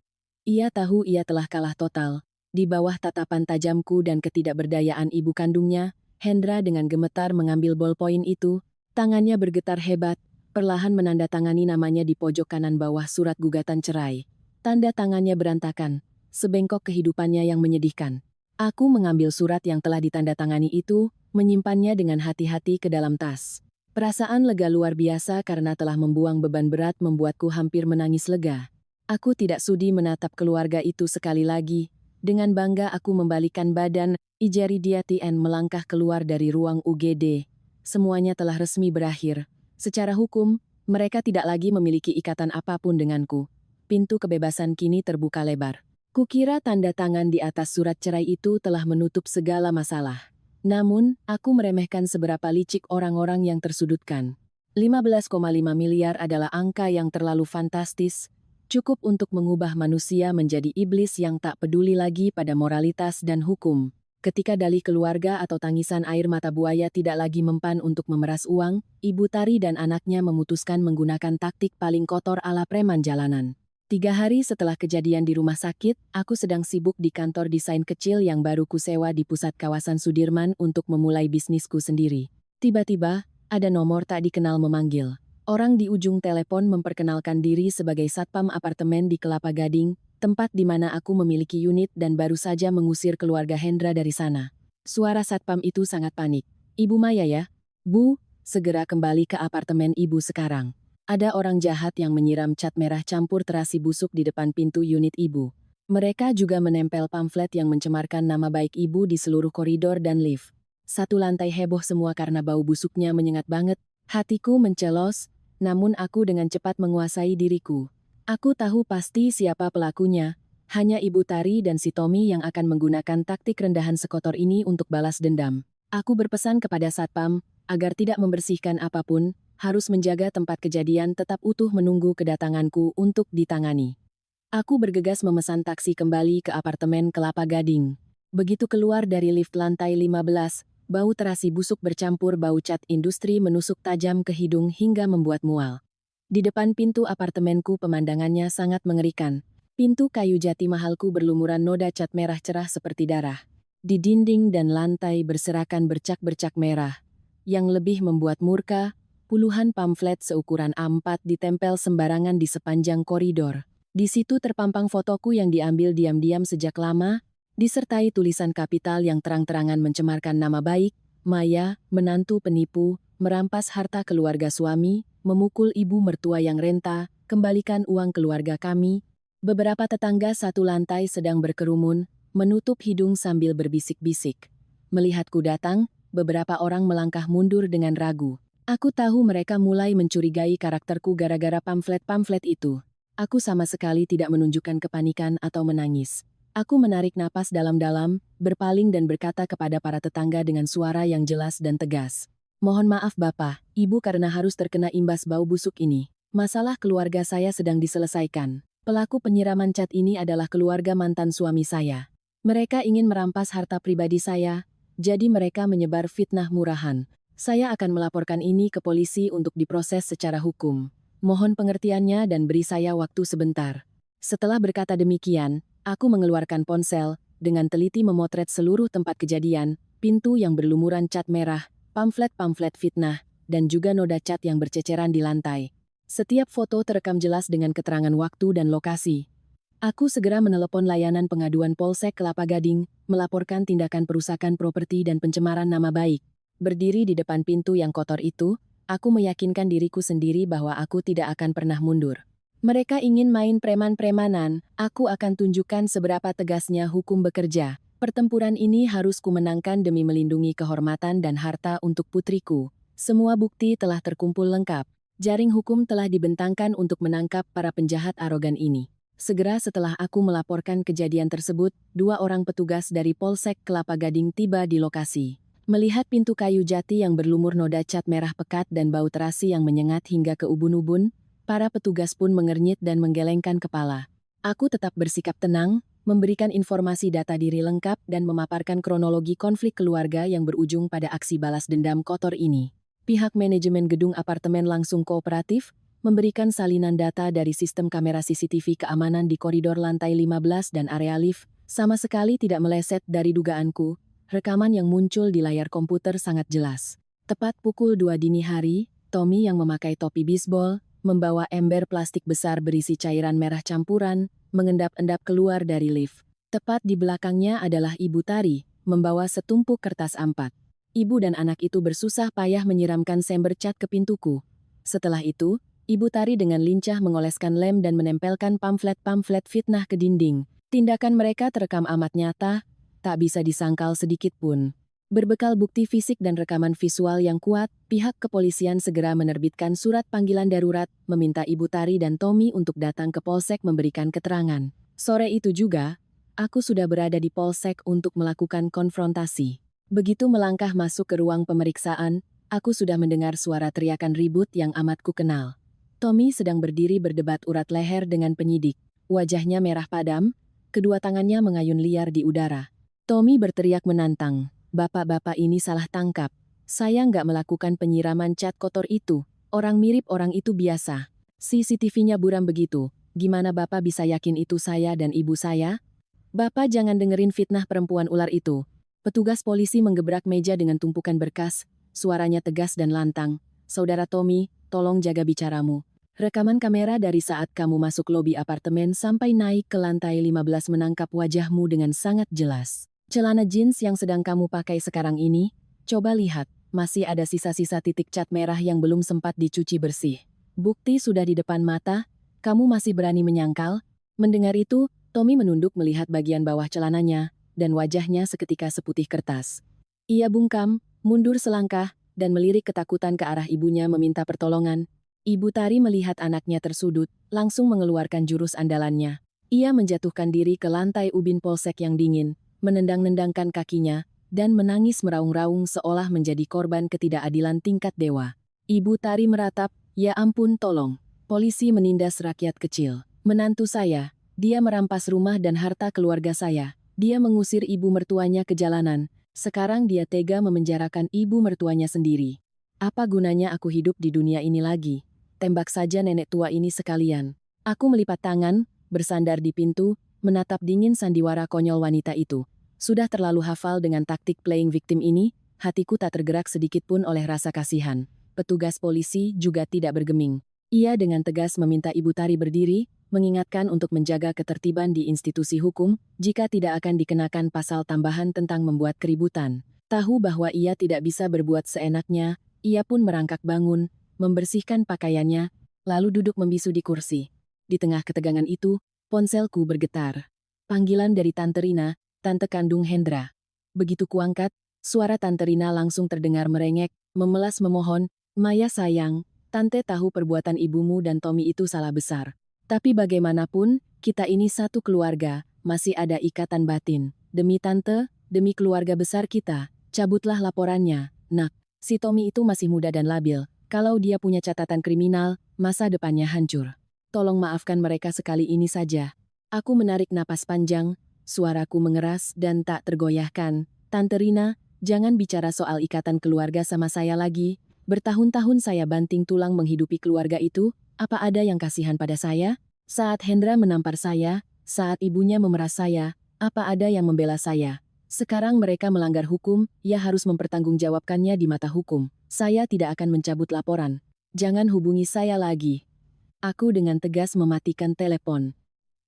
Ia tahu ia telah kalah total. Di bawah tatapan tajamku dan ketidakberdayaan ibu kandungnya, Hendra dengan gemetar mengambil bolpoin itu, tangannya bergetar hebat, perlahan menandatangani namanya di pojok kanan bawah surat gugatan cerai. Tanda tangannya berantakan, sebengkok kehidupannya yang menyedihkan. Aku mengambil surat yang telah ditandatangani itu, menyimpannya dengan hati-hati ke dalam tas. Perasaan lega luar biasa karena telah membuang beban berat membuatku hampir menangis lega. Aku tidak sudi menatap keluarga itu sekali lagi. Dengan bangga aku membalikkan badan, Ijari Diatien melangkah keluar dari ruang UGD. Semuanya telah resmi berakhir. Secara hukum, mereka tidak lagi memiliki ikatan apapun denganku. Pintu kebebasan kini terbuka lebar. Kukira tanda tangan di atas surat cerai itu telah menutup segala masalah. Namun, aku meremehkan seberapa licik orang-orang yang tersudutkan. 15,5 miliar adalah angka yang terlalu fantastis, cukup untuk mengubah manusia menjadi iblis yang tak peduli lagi pada moralitas dan hukum. Ketika dalih keluarga atau tangisan air mata buaya tidak lagi mempan untuk memeras uang, Ibu Tari dan anaknya memutuskan menggunakan taktik paling kotor ala preman jalanan. 3 hari setelah kejadian di rumah sakit, aku sedang sibuk di kantor desain kecil yang baru kusewa di pusat kawasan Sudirman untuk memulai bisnisku sendiri. Tiba-tiba, ada nomor tak dikenal memanggil. Orang di ujung telepon memperkenalkan diri sebagai satpam apartemen di Kelapa Gading, tempat di mana aku memiliki unit dan baru saja mengusir keluarga Hendra dari sana. Suara satpam itu sangat panik. "Ibu Maya ya? Bu, segera kembali ke apartemen ibu sekarang. Ada orang jahat yang menyiram cat merah campur terasi busuk di depan pintu unit ibu. Mereka juga menempel pamflet yang mencemarkan nama baik ibu di seluruh koridor dan lift. Satu lantai heboh semua karena bau busuknya menyengat banget. Hatiku mencelos, namun aku dengan cepat menguasai diriku. Aku tahu pasti siapa pelakunya. Hanya Ibu Tari dan si Tommy yang akan menggunakan taktik rendahan sekotor ini untuk balas dendam. Aku berpesan kepada satpam, agar tidak membersihkan apapun, harus menjaga tempat kejadian tetap utuh menunggu kedatanganku untuk ditangani. Aku bergegas memesan taksi kembali ke apartemen Kelapa Gading. Begitu keluar dari lift lantai 15, bau terasi busuk bercampur bau cat industri menusuk tajam ke hidung hingga membuat mual. Di depan pintu apartemenku pemandangannya sangat mengerikan. Pintu kayu jati mahalku berlumuran noda cat merah cerah seperti darah. Di dinding dan lantai berserakan bercak-bercak merah. Yang lebih membuat murka, puluhan pamflet seukuran A4 ditempel sembarangan di sepanjang koridor. Di situ terpampang fotoku yang diambil diam-diam sejak lama, disertai tulisan kapital yang terang-terangan mencemarkan nama baik, Maya, menantu penipu, merampas harta keluarga suami, memukul ibu mertua yang renta, kembalikan uang keluarga kami. Beberapa tetangga satu lantai sedang berkerumun, menutup hidung sambil berbisik-bisik. Melihatku datang, beberapa orang melangkah mundur dengan ragu. Aku tahu mereka mulai mencurigai karakterku gara-gara pamflet-pamflet itu. Aku sama sekali tidak menunjukkan kepanikan atau menangis. Aku menarik napas dalam-dalam, berpaling dan berkata kepada para tetangga dengan suara yang jelas dan tegas. Mohon maaf Bapak, Ibu karena harus terkena imbas bau busuk ini. Masalah keluarga saya sedang diselesaikan. Pelaku penyiraman cat ini adalah keluarga mantan suami saya. Mereka ingin merampas harta pribadi saya, jadi mereka menyebar fitnah murahan. Saya akan melaporkan ini ke polisi untuk diproses secara hukum. Mohon pengertiannya dan beri saya waktu sebentar. Setelah berkata demikian, aku mengeluarkan ponsel, dengan teliti memotret seluruh tempat kejadian, pintu yang berlumuran cat merah, pamflet-pamflet fitnah, dan juga noda cat yang berceceran di lantai. Setiap foto terekam jelas dengan keterangan waktu dan lokasi. Aku segera menelepon layanan pengaduan Polsek Kelapa Gading, melaporkan tindakan perusakan properti dan pencemaran nama baik. Berdiri di depan pintu yang kotor itu, aku meyakinkan diriku sendiri bahwa aku tidak akan pernah mundur. Mereka ingin main preman-premanan, aku akan tunjukkan seberapa tegasnya hukum bekerja. Pertempuran ini harus kumenangkan demi melindungi kehormatan dan harta untuk putriku. Semua bukti telah terkumpul lengkap. Jaring hukum telah dibentangkan untuk menangkap para penjahat arogan ini. Segera setelah aku melaporkan kejadian tersebut, 2 orang petugas dari Polsek Kelapa Gading tiba di lokasi. Melihat pintu kayu jati yang berlumur noda cat merah pekat dan bau terasi yang menyengat hingga ke ubun-ubun, para petugas pun mengernyit dan menggelengkan kepala. Aku tetap bersikap tenang, memberikan informasi data diri lengkap dan memaparkan kronologi konflik keluarga yang berujung pada aksi balas dendam kotor ini. Pihak manajemen gedung apartemen langsung kooperatif, memberikan salinan data dari sistem kamera CCTV keamanan di koridor lantai 15 dan area lift, sama sekali tidak meleset dari dugaanku. Rekaman yang muncul di layar komputer sangat jelas. Tepat pukul 2 dini hari, Tommy yang memakai topi bisbol, membawa ember plastik besar berisi cairan merah campuran, mengendap-endap keluar dari lift. Tepat di belakangnya adalah Ibu Tari, membawa setumpuk kertas A4. Ibu dan anak itu bersusah payah menyiramkan sember cat ke pintuku. Setelah itu, Ibu Tari dengan lincah mengoleskan lem dan menempelkan pamflet-pamflet fitnah ke dinding. Tindakan mereka terekam amat nyata, tak bisa disangkal sedikit pun. Berbekal bukti fisik dan rekaman visual yang kuat, pihak kepolisian segera menerbitkan surat panggilan darurat, meminta Ibu Tari dan Tommy untuk datang ke Polsek memberikan keterangan. Sore itu juga, aku sudah berada di Polsek untuk melakukan konfrontasi. Begitu melangkah masuk ke ruang pemeriksaan, aku sudah mendengar suara teriakan ribut yang amat ku kenal. Tommy sedang berdiri berdebat urat leher dengan penyidik. Wajahnya merah padam, kedua tangannya mengayun liar di udara. Tommy berteriak menantang, "Bapak-bapak ini salah tangkap. Saya nggak melakukan penyiraman cat kotor itu. Orang mirip orang itu biasa. CCTV-nya buram begitu. Gimana Bapak bisa yakin itu saya dan ibu saya? Bapak jangan dengerin fitnah perempuan ular itu." Petugas polisi menggebrak meja dengan tumpukan berkas, suaranya tegas dan lantang. "Saudara Tommy, tolong jaga bicaramu. Rekaman kamera dari saat kamu masuk lobi apartemen sampai naik ke lantai 15 menangkap wajahmu dengan sangat jelas. Celana jeans yang sedang kamu pakai sekarang ini, coba lihat, masih ada sisa-sisa titik cat merah yang belum sempat dicuci bersih. Bukti sudah di depan mata, kamu masih berani menyangkal?" Mendengar itu, Tommy menunduk melihat bagian bawah celananya, dan wajahnya seketika seputih kertas. Ia bungkam, mundur selangkah, dan melirik ketakutan ke arah ibunya meminta pertolongan. Ibu Tari melihat anaknya tersudut, langsung mengeluarkan jurus andalannya. Ia menjatuhkan diri ke lantai ubin polsek yang dingin, menendang-nendangkan kakinya, dan menangis meraung-raung seolah menjadi korban ketidakadilan tingkat dewa. Ibu Tari meratap, "Ya ampun tolong, polisi menindas rakyat kecil. Menantu saya, dia merampas rumah dan harta keluarga saya. Dia mengusir ibu mertuanya ke jalanan. Sekarang dia tega memenjarakan ibu mertuanya sendiri. Apa gunanya aku hidup di dunia ini lagi? Tembak saja nenek tua ini sekalian." Aku melipat tangan, bersandar di pintu, menatap dingin sandiwara konyol wanita itu. Sudah terlalu hafal dengan taktik playing victim ini, hatiku tak tergerak sedikit pun oleh rasa kasihan. Petugas polisi juga tidak bergeming. Ia dengan tegas meminta Ibu Tari berdiri, mengingatkan untuk menjaga ketertiban di institusi hukum, jika tidak akan dikenakan pasal tambahan tentang membuat keributan. Tahu bahwa ia tidak bisa berbuat seenaknya, ia pun merangkak bangun, membersihkan pakaiannya, lalu duduk membisu di kursi. Di tengah ketegangan itu, ponselku bergetar. Panggilan dari Tante Rina, tante kandung Hendra. Begitu kuangkat, suara Tante Rina langsung terdengar merengek, memelas memohon, "Maya sayang, Tante tahu perbuatan ibumu dan Tommy itu salah besar. Tapi bagaimanapun, kita ini satu keluarga, masih ada ikatan batin. Demi tante, demi keluarga besar kita, cabutlah laporannya. Nak, si Tommy itu masih muda dan labil. Kalau dia punya catatan kriminal, masa depannya hancur. Tolong maafkan mereka sekali ini saja. Aku menarik napas panjang, suaraku mengeras dan tak tergoyahkan. Tante Rina, jangan bicara soal ikatan keluarga sama saya lagi. Bertahun-tahun saya banting tulang menghidupi keluarga itu, apa ada yang kasihan pada saya? Saat Hendra menampar saya, saat ibunya memeras saya, apa ada yang membela saya? Sekarang mereka melanggar hukum, ia harus mempertanggungjawabkannya di mata hukum. Saya tidak akan mencabut laporan. Jangan hubungi saya lagi. Aku dengan tegas mematikan telepon.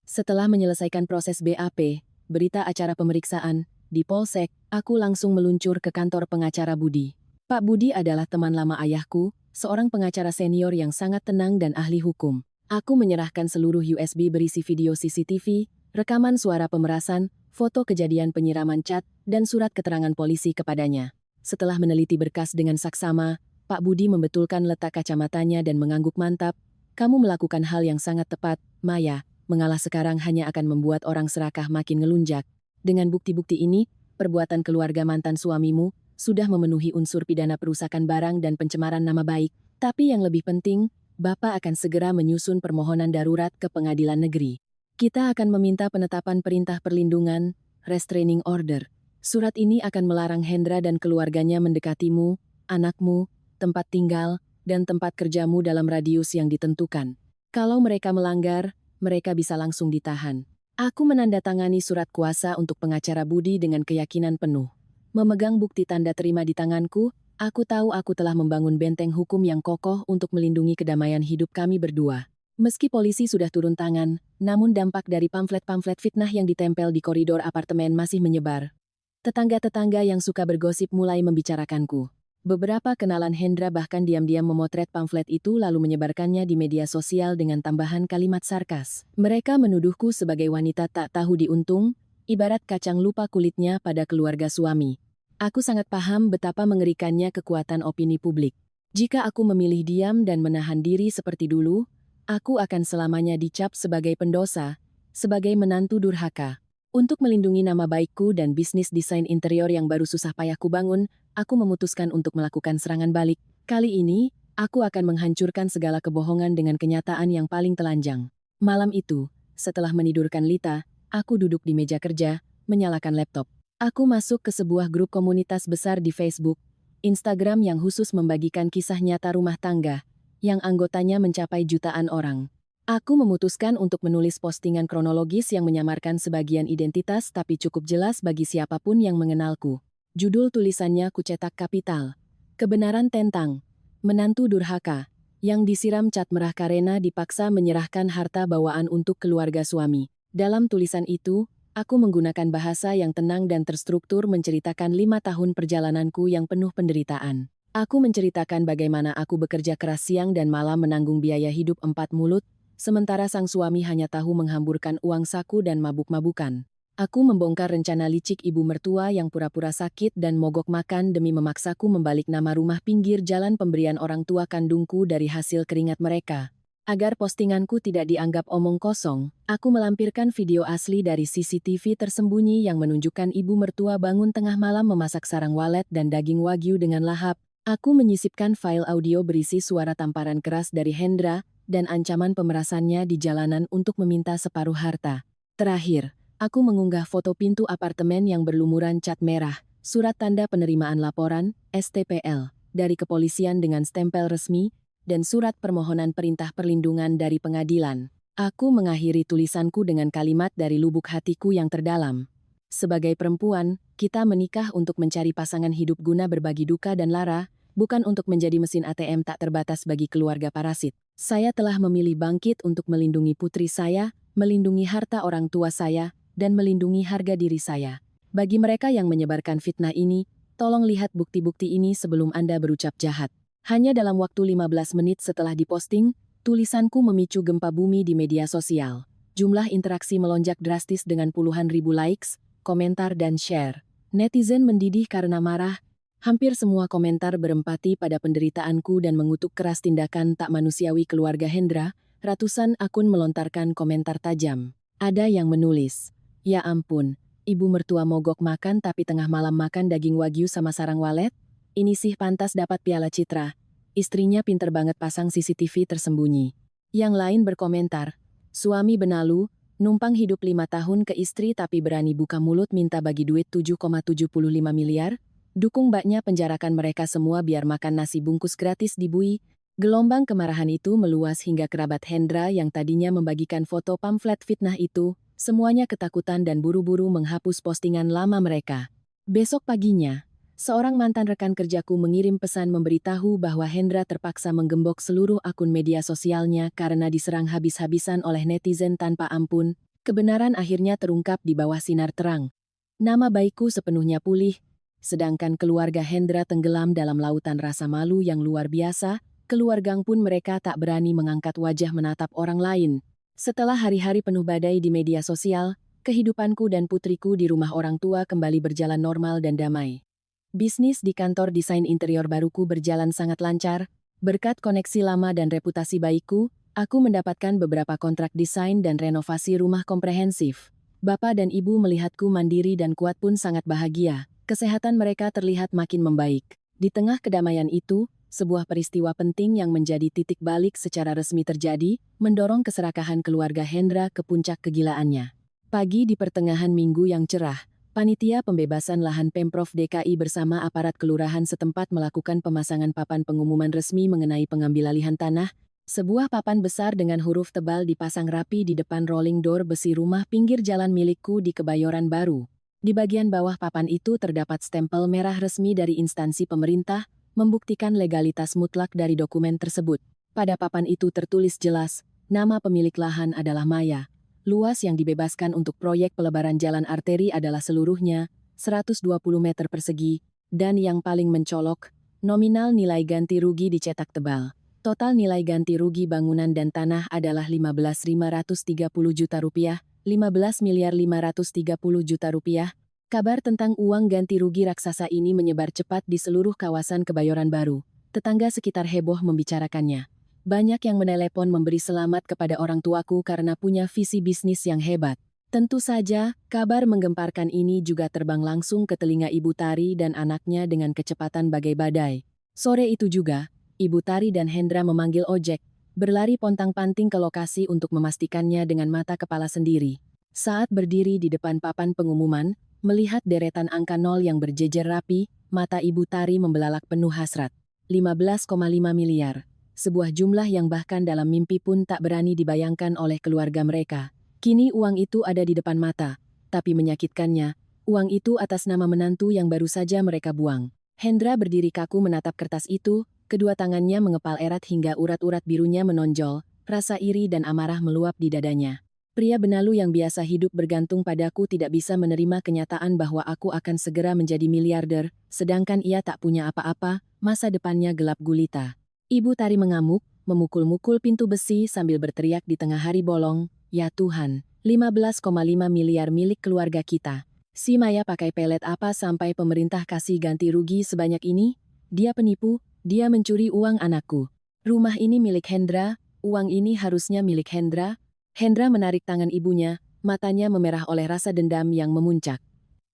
Setelah menyelesaikan proses BAP, berita acara pemeriksaan, di Polsek, aku langsung meluncur ke kantor pengacara Budi. Pak Budi adalah teman lama ayahku, seorang pengacara senior yang sangat tenang dan ahli hukum. Aku menyerahkan seluruh USB berisi video CCTV, rekaman suara pemerasan, foto kejadian penyiraman cat, dan surat keterangan polisi kepadanya. Setelah meneliti berkas dengan saksama, Pak Budi membetulkan letak kacamatanya dan mengangguk mantap. Kamu melakukan hal yang sangat tepat, Maya. Mengalah sekarang hanya akan membuat orang serakah makin ngelunjak. Dengan bukti-bukti ini, perbuatan keluarga mantan suamimu sudah memenuhi unsur pidana perusakan barang dan pencemaran nama baik. Tapi yang lebih penting, Bapak akan segera menyusun permohonan darurat ke pengadilan negeri. Kita akan meminta penetapan perintah perlindungan, restraining order. Surat ini akan melarang Hendra dan keluarganya mendekatimu, anakmu, tempat tinggal, dan tempat kerjamu dalam radius yang ditentukan. Kalau mereka melanggar, mereka bisa langsung ditahan. Aku menandatangani surat kuasa untuk pengacara Budi dengan keyakinan penuh. Memegang bukti tanda terima di tanganku, aku tahu aku telah membangun benteng hukum yang kokoh untuk melindungi kedamaian hidup kami berdua. Meski polisi sudah turun tangan, namun dampak dari pamflet-pamflet fitnah yang ditempel di koridor apartemen masih menyebar. Tetangga-tetangga yang suka bergosip mulai membicarakanku. Beberapa kenalan Hendra bahkan diam-diam memotret pamflet itu lalu menyebarkannya di media sosial dengan tambahan kalimat sarkas. Mereka menuduhku sebagai wanita tak tahu diuntung, ibarat kacang lupa kulitnya pada keluarga suami. Aku sangat paham betapa mengerikannya kekuatan opini publik. Jika aku memilih diam dan menahan diri seperti dulu, aku akan selamanya dicap sebagai pendosa, sebagai menantu durhaka. Untuk melindungi nama baikku dan bisnis desain interior yang baru susah payah kubangun, aku memutuskan untuk melakukan serangan balik. Kali ini, aku akan menghancurkan segala kebohongan dengan kenyataan yang paling telanjang. Malam itu, setelah menidurkan Lita, aku duduk di meja kerja, menyalakan laptop. Aku masuk ke sebuah grup komunitas besar di Facebook, Instagram yang khusus membagikan kisah nyata rumah tangga, yang anggotanya mencapai jutaan orang. Aku memutuskan untuk menulis postingan kronologis yang menyamarkan sebagian identitas tapi cukup jelas bagi siapapun yang mengenalku. Judul tulisannya kucetak kapital. Kebenaran tentang menantu durhaka yang disiram cat merah karena dipaksa menyerahkan harta bawaan untuk keluarga suami. Dalam tulisan itu, aku menggunakan bahasa yang tenang dan terstruktur menceritakan 5 tahun perjalananku yang penuh penderitaan. Aku menceritakan bagaimana aku bekerja keras siang dan malam menanggung biaya hidup 4 mulut, sementara sang suami hanya tahu menghamburkan uang saku dan mabuk-mabukan. Aku membongkar rencana licik ibu mertua yang pura-pura sakit dan mogok makan demi memaksaku membalik nama rumah pinggir jalan pemberian orang tua kandungku dari hasil keringat mereka. Agar postinganku tidak dianggap omong kosong, aku melampirkan video asli dari CCTV tersembunyi yang menunjukkan ibu mertua bangun tengah malam memasak sarang walet dan daging wagyu dengan lahap. Aku menyisipkan file audio berisi suara tamparan keras dari Hendra, dan ancaman pemerasannya di jalanan untuk meminta separuh harta. Terakhir, aku mengunggah foto pintu apartemen yang berlumuran cat merah, surat tanda penerimaan laporan, STPL, dari kepolisian dengan stempel resmi, dan surat permohonan perintah perlindungan dari pengadilan. Aku mengakhiri tulisanku dengan kalimat dari lubuk hatiku yang terdalam. Sebagai perempuan, kita menikah untuk mencari pasangan hidup guna berbagi duka dan lara, bukan untuk menjadi mesin ATM tak terbatas bagi keluarga parasit. Saya telah memilih bangkit untuk melindungi putri saya, melindungi harta orang tua saya, dan melindungi harga diri saya. Bagi mereka yang menyebarkan fitnah ini, tolong lihat bukti-bukti ini sebelum Anda berucap jahat. Hanya dalam waktu 15 menit setelah diposting, tulisanku memicu gempa bumi di media sosial. Jumlah interaksi melonjak drastis dengan puluhan ribu likes, komentar dan share. Netizen mendidih karena marah. Hampir semua komentar berempati pada penderitaanku dan mengutuk keras tindakan tak manusiawi keluarga Hendra, Ratusan akun melontarkan komentar tajam. Ada yang menulis, "Ya ampun, ibu mertua mogok makan tapi tengah malam makan daging wagyu sama sarang walet? Ini sih pantas dapat piala citra. Istrinya pinter banget pasang CCTV tersembunyi." Yang lain berkomentar, "Suami benalu, numpang hidup 5 tahun ke istri tapi berani buka mulut minta bagi duit 7,75 miliar? Dukung mbaknya penjarakan mereka semua biar makan nasi bungkus gratis di Bui." Gelombang kemarahan itu meluas hingga kerabat Hendra yang tadinya membagikan foto pamflet fitnah itu, semuanya ketakutan dan buru-buru menghapus postingan lama mereka. Besok paginya, seorang mantan rekan kerjaku mengirim pesan memberitahu bahwa Hendra terpaksa menggembok seluruh akun media sosialnya karena diserang habis-habisan oleh netizen tanpa ampun. Kebenaran akhirnya terungkap di bawah sinar terang. Nama baikku sepenuhnya pulih, sedangkan keluarga Hendra tenggelam dalam lautan rasa malu yang luar biasa. Keluar gang pun mereka tak berani mengangkat wajah menatap orang lain. Setelah hari-hari penuh badai di media sosial, kehidupanku dan putriku di rumah orang tua kembali berjalan normal dan damai. Bisnis di kantor desain interior baruku berjalan sangat lancar. Berkat koneksi lama dan reputasi baikku, aku mendapatkan beberapa kontrak desain dan renovasi rumah komprehensif. Bapak dan ibu melihatku mandiri dan kuat pun sangat bahagia. Kesehatan mereka terlihat makin membaik. Di tengah kedamaian itu, sebuah peristiwa penting yang menjadi titik balik secara resmi terjadi, mendorong keserakahan keluarga Hendra ke puncak kegilaannya. Pagi di pertengahan minggu yang cerah, Panitia Pembebasan Lahan Pemprov DKI bersama aparat kelurahan setempat melakukan pemasangan papan pengumuman resmi mengenai pengambilalihan tanah. Sebuah papan besar dengan huruf tebal dipasang rapi di depan rolling door besi rumah pinggir jalan milikku di Kebayoran Baru. Di bagian bawah papan itu terdapat stempel merah resmi dari instansi pemerintah, membuktikan legalitas mutlak dari dokumen tersebut. Pada papan itu tertulis jelas, nama pemilik lahan adalah Maya. Luas yang dibebaskan untuk proyek pelebaran jalan arteri adalah seluruhnya 120 meter persegi, dan yang paling mencolok, nominal nilai ganti rugi dicetak tebal. Total nilai ganti rugi bangunan dan tanah adalah 15.530 juta rupiah, 15.530 juta rupiah. Kabar tentang uang ganti rugi raksasa ini menyebar cepat di seluruh kawasan Kebayoran Baru. Tetangga sekitar heboh membicarakannya. Banyak yang menelepon memberi selamat kepada orang tuaku karena punya visi bisnis yang hebat. Tentu saja, kabar menggemparkan ini juga terbang langsung ke telinga Ibu Tari dan anaknya dengan kecepatan bagai badai. Sore itu juga, Ibu Tari dan Hendra memanggil ojek, berlari pontang-panting ke lokasi untuk memastikannya dengan mata kepala sendiri. Saat berdiri di depan papan pengumuman, melihat deretan angka 0 yang berjejer rapi, mata Ibu Tari membelalak penuh hasrat. 15,5 miliar. Sebuah jumlah yang bahkan dalam mimpi pun tak berani dibayangkan oleh keluarga mereka. Kini uang itu ada di depan mata. Tapi menyakitkannya, uang itu atas nama menantu yang baru saja mereka buang. Hendra berdiri kaku menatap kertas itu, kedua tangannya mengepal erat hingga urat-urat birunya menonjol, rasa iri dan amarah meluap di dadanya. Pria benalu yang biasa hidup bergantung padaku tidak bisa menerima kenyataan bahwa aku akan segera menjadi miliarder, sedangkan ia tak punya apa-apa, masa depannya gelap gulita. Ibu Tari mengamuk, memukul-mukul pintu besi sambil berteriak di tengah hari bolong, "Ya Tuhan, 15,5 miliar milik keluarga kita. Si Maya pakai pelet apa sampai pemerintah kasih ganti rugi sebanyak ini? Dia penipu, dia mencuri uang anakku. Rumah ini milik Hendra, uang ini harusnya milik Hendra." Hendra menarik tangan ibunya, matanya memerah oleh rasa dendam yang memuncak.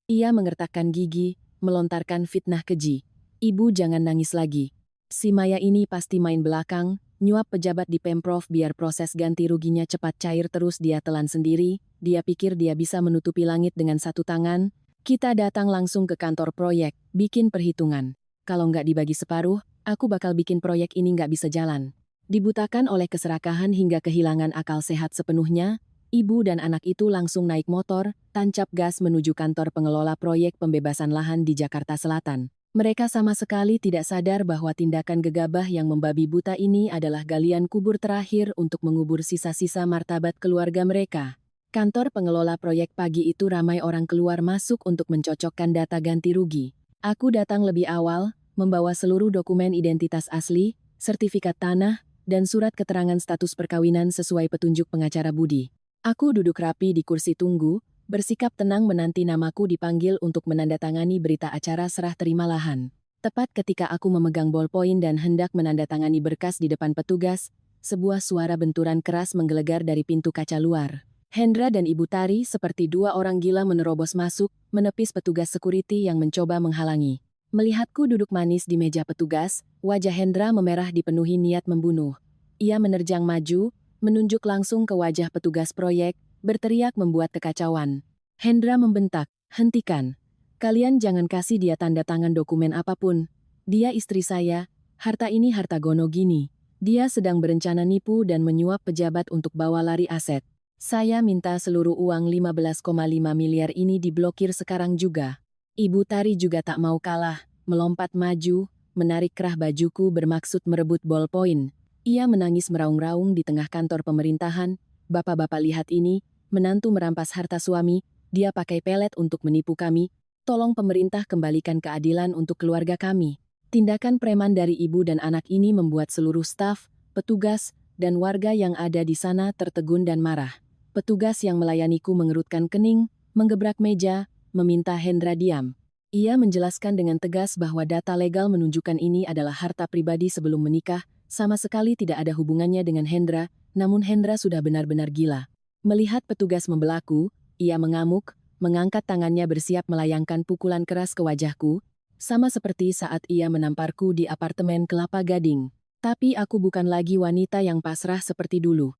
Ia mengertakkan gigi, melontarkan fitnah keji. "Ibu jangan nangis lagi. Si Maya ini pasti main belakang, nyuap pejabat di Pemprov biar proses ganti ruginya cepat cair terus dia telan sendiri, dia pikir dia bisa menutupi langit dengan satu tangan. Kita datang langsung ke kantor proyek, bikin perhitungan. Kalau nggak dibagi separuh, aku bakal bikin proyek ini nggak bisa jalan." Dibutakan oleh keserakahan hingga kehilangan akal sehat sepenuhnya, ibu dan anak itu langsung naik motor, tancap gas menuju kantor pengelola proyek pembebasan lahan di Jakarta Selatan. Mereka sama sekali tidak sadar bahwa tindakan gegabah yang membabi buta ini adalah galian kubur terakhir untuk mengubur sisa-sisa martabat keluarga mereka. Kantor pengelola proyek pagi itu ramai orang keluar masuk untuk mencocokkan data ganti rugi. Aku datang lebih awal, membawa seluruh dokumen identitas asli, sertifikat tanah, dan surat keterangan status perkawinan sesuai petunjuk pengacara Budi. Aku duduk rapi di kursi tunggu, bersikap tenang menanti namaku dipanggil untuk menandatangani berita acara serah terima lahan. Tepat ketika aku memegang ballpoint dan hendak menandatangani berkas di depan petugas, sebuah suara benturan keras menggelegar dari pintu kaca luar. Hendra dan Ibu Tari seperti dua orang gila menerobos masuk, menepis petugas security yang mencoba menghalangi. Melihatku duduk manis di meja petugas, wajah Hendra memerah dipenuhi niat membunuh. Ia menerjang maju, menunjuk langsung ke wajah petugas proyek, berteriak membuat kekacauan. Hendra membentak, "Hentikan. Kalian jangan kasih dia tanda tangan dokumen apapun. Dia istri saya, harta ini harta gono gini. Dia sedang berencana nipu dan menyuap pejabat untuk bawa lari aset. Saya minta seluruh uang 15,5 miliar ini diblokir sekarang juga." Ibu Tari juga tak mau kalah, melompat maju, menarik kerah bajuku bermaksud merebut bolpoin. Ia menangis meraung-raung di tengah kantor pemerintahan. "Bapak-bapak lihat ini, menantu merampas harta suami, dia pakai pelet untuk menipu kami. Tolong pemerintah kembalikan keadilan untuk keluarga kami." Tindakan preman dari ibu dan anak ini membuat seluruh staf, petugas, dan warga yang ada di sana tertegun dan marah. Petugas yang melayaniku mengerutkan kening, menggebrak meja, meminta Hendra diam. Ia menjelaskan dengan tegas bahwa data legal menunjukkan ini adalah harta pribadi sebelum menikah, sama sekali tidak ada hubungannya dengan Hendra, namun Hendra sudah benar-benar gila. Melihat petugas membelaku, ia mengamuk, mengangkat tangannya bersiap melayangkan pukulan keras ke wajahku, sama seperti saat ia menamparku di apartemen Kelapa Gading. Tapi aku bukan lagi wanita yang pasrah seperti dulu.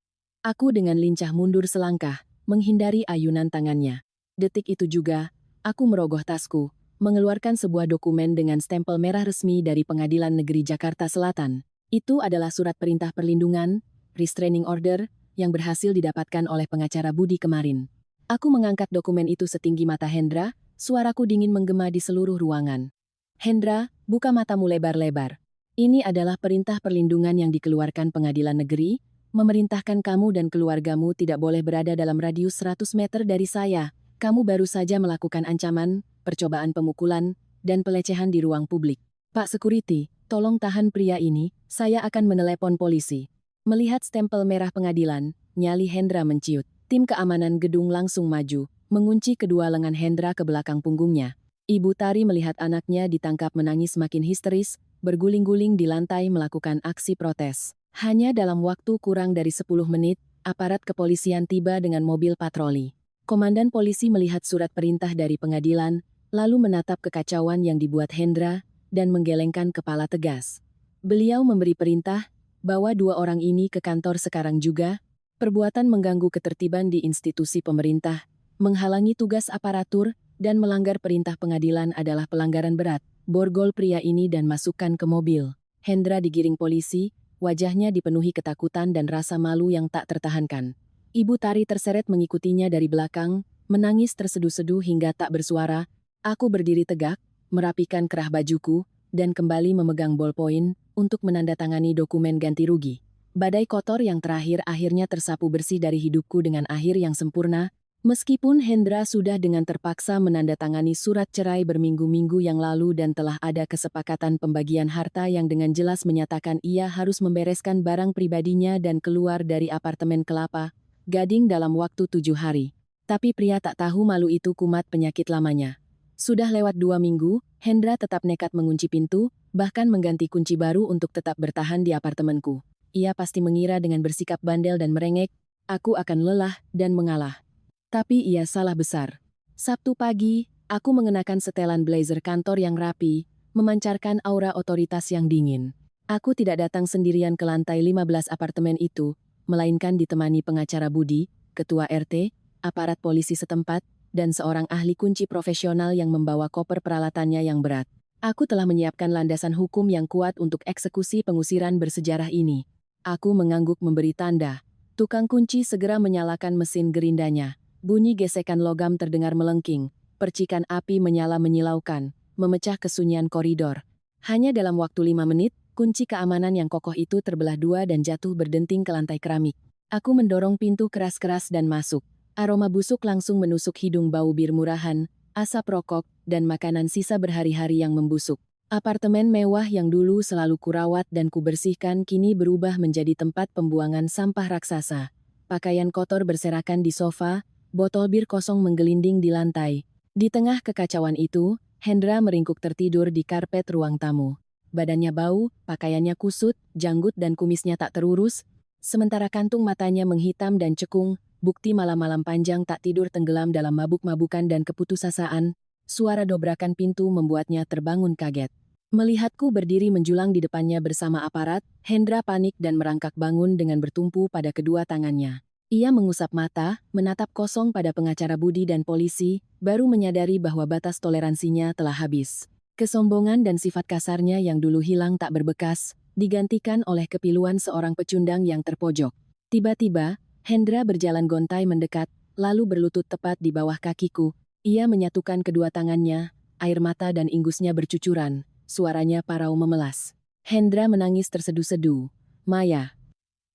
Aku dengan lincah mundur selangkah, menghindari ayunan tangannya. Detik itu juga, aku merogoh tasku, mengeluarkan sebuah dokumen dengan stempel merah resmi dari Pengadilan Negeri Jakarta Selatan. Itu adalah surat perintah perlindungan, restraining order, yang berhasil didapatkan oleh pengacara Budi kemarin. Aku mengangkat dokumen itu setinggi mata Hendra, suaraku dingin menggema di seluruh ruangan. "Hendra, buka matamu lebar-lebar. Ini adalah perintah perlindungan yang dikeluarkan Pengadilan Negeri, memerintahkan kamu dan keluargamu tidak boleh berada dalam radius 100 meter dari saya. Kamu baru saja melakukan ancaman, percobaan pemukulan, dan pelecehan di ruang publik. Pak Security, tolong tahan pria ini, saya akan menelepon polisi." Melihat stempel merah pengadilan, nyali Hendra menciut. Tim keamanan gedung langsung maju, mengunci kedua lengan Hendra ke belakang punggungnya. Ibu Tari melihat anaknya ditangkap menangis makin histeris, berguling-guling di lantai melakukan aksi protes. Hanya dalam waktu kurang dari 10 menit, aparat kepolisian tiba dengan mobil patroli. Komandan polisi melihat surat perintah dari pengadilan, lalu menatap kekacauan yang dibuat Hendra, dan menggelengkan kepala tegas. Beliau memberi perintah, bawa dua orang ini ke kantor sekarang juga. Perbuatan mengganggu ketertiban di institusi pemerintah, menghalangi tugas aparatur, dan melanggar perintah pengadilan adalah pelanggaran berat. Borgol pria ini dan masukkan ke mobil. Hendra digiring polisi, wajahnya dipenuhi ketakutan dan rasa malu yang tak tertahankan. Ibu Tari terseret mengikutinya dari belakang, menangis terseduh-seduh hingga tak bersuara. Aku berdiri tegak, merapikan kerah bajuku, dan kembali memegang bolpoin untuk menandatangani dokumen ganti rugi. Badai kotor yang terakhir akhirnya tersapu bersih dari hidupku dengan akhir yang sempurna, meskipun Hendra sudah dengan terpaksa menandatangani surat cerai berminggu-minggu yang lalu dan telah ada kesepakatan pembagian harta yang dengan jelas menyatakan ia harus membereskan barang pribadinya dan keluar dari apartemen Kelapa Gading dalam waktu 7 hari. Tapi pria tak tahu malu itu kumat penyakit lamanya. Sudah lewat 2 minggu, Hendra tetap nekat mengunci pintu, bahkan mengganti kunci baru untuk tetap bertahan di apartemenku. Ia pasti mengira dengan bersikap bandel dan merengek, aku akan lelah dan mengalah. Tapi ia salah besar. Sabtu pagi, aku mengenakan setelan blazer kantor yang rapi, memancarkan aura otoritas yang dingin. Aku tidak datang sendirian ke lantai 15 apartemen itu, melainkan ditemani pengacara Budi, ketua RT, aparat polisi setempat, dan seorang ahli kunci profesional yang membawa koper peralatannya yang berat. Aku telah menyiapkan landasan hukum yang kuat untuk eksekusi pengusiran bersejarah ini. Aku mengangguk memberi tanda. Tukang kunci segera menyalakan mesin gerindanya. Bunyi gesekan logam terdengar melengking. Percikan api menyala menyilaukan, memecah kesunyian koridor. Hanya dalam waktu 5 menit, kunci keamanan yang kokoh itu terbelah dua dan jatuh berdenting ke lantai keramik. Aku mendorong pintu keras-keras dan masuk. Aroma busuk langsung menusuk hidung, bau bir murahan, asap rokok, dan makanan sisa berhari-hari yang membusuk. Apartemen mewah yang dulu selalu kurawat dan kubersihkan kini berubah menjadi tempat pembuangan sampah raksasa. Pakaian kotor berserakan di sofa, botol bir kosong menggelinding di lantai. Di tengah kekacauan itu, Hendra meringkuk tertidur di karpet ruang tamu. Badannya bau, pakaiannya kusut, janggut dan kumisnya tak terurus. Sementara kantung matanya menghitam dan cekung, bukti malam-malam panjang tak tidur tenggelam dalam mabuk-mabukan dan keputusasaan, suara dobrakan pintu membuatnya terbangun kaget. Melihatku berdiri menjulang di depannya bersama aparat, Hendra panik dan merangkak bangun dengan bertumpu pada kedua tangannya. Ia mengusap mata, menatap kosong pada pengacara Budi dan polisi, baru menyadari bahwa batas toleransinya telah habis. Kesombongan dan sifat kasarnya yang dulu hilang tak berbekas, digantikan oleh kepiluan seorang pecundang yang terpojok. Tiba-tiba, Hendra berjalan gontai mendekat, lalu berlutut tepat di bawah kakiku. Ia menyatukan kedua tangannya, air mata dan ingusnya bercucuran. Suaranya parau memelas. Hendra menangis tersedu-sedu. "Maya,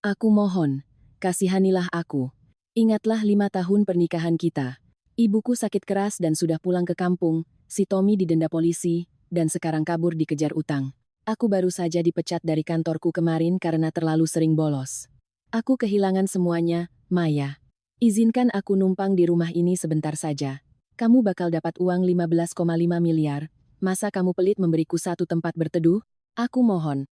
aku mohon, kasihanilah aku. Ingatlah 5 tahun pernikahan kita. Ibuku sakit keras dan sudah pulang ke kampung, si Tommy didenda polisi, dan sekarang kabur dikejar utang. Aku baru saja dipecat dari kantorku kemarin karena terlalu sering bolos. Aku kehilangan semuanya, Maya. Izinkan aku numpang di rumah ini sebentar saja. Kamu bakal dapat uang 15,5 miliar. Masa kamu pelit memberiku satu tempat berteduh? Aku mohon.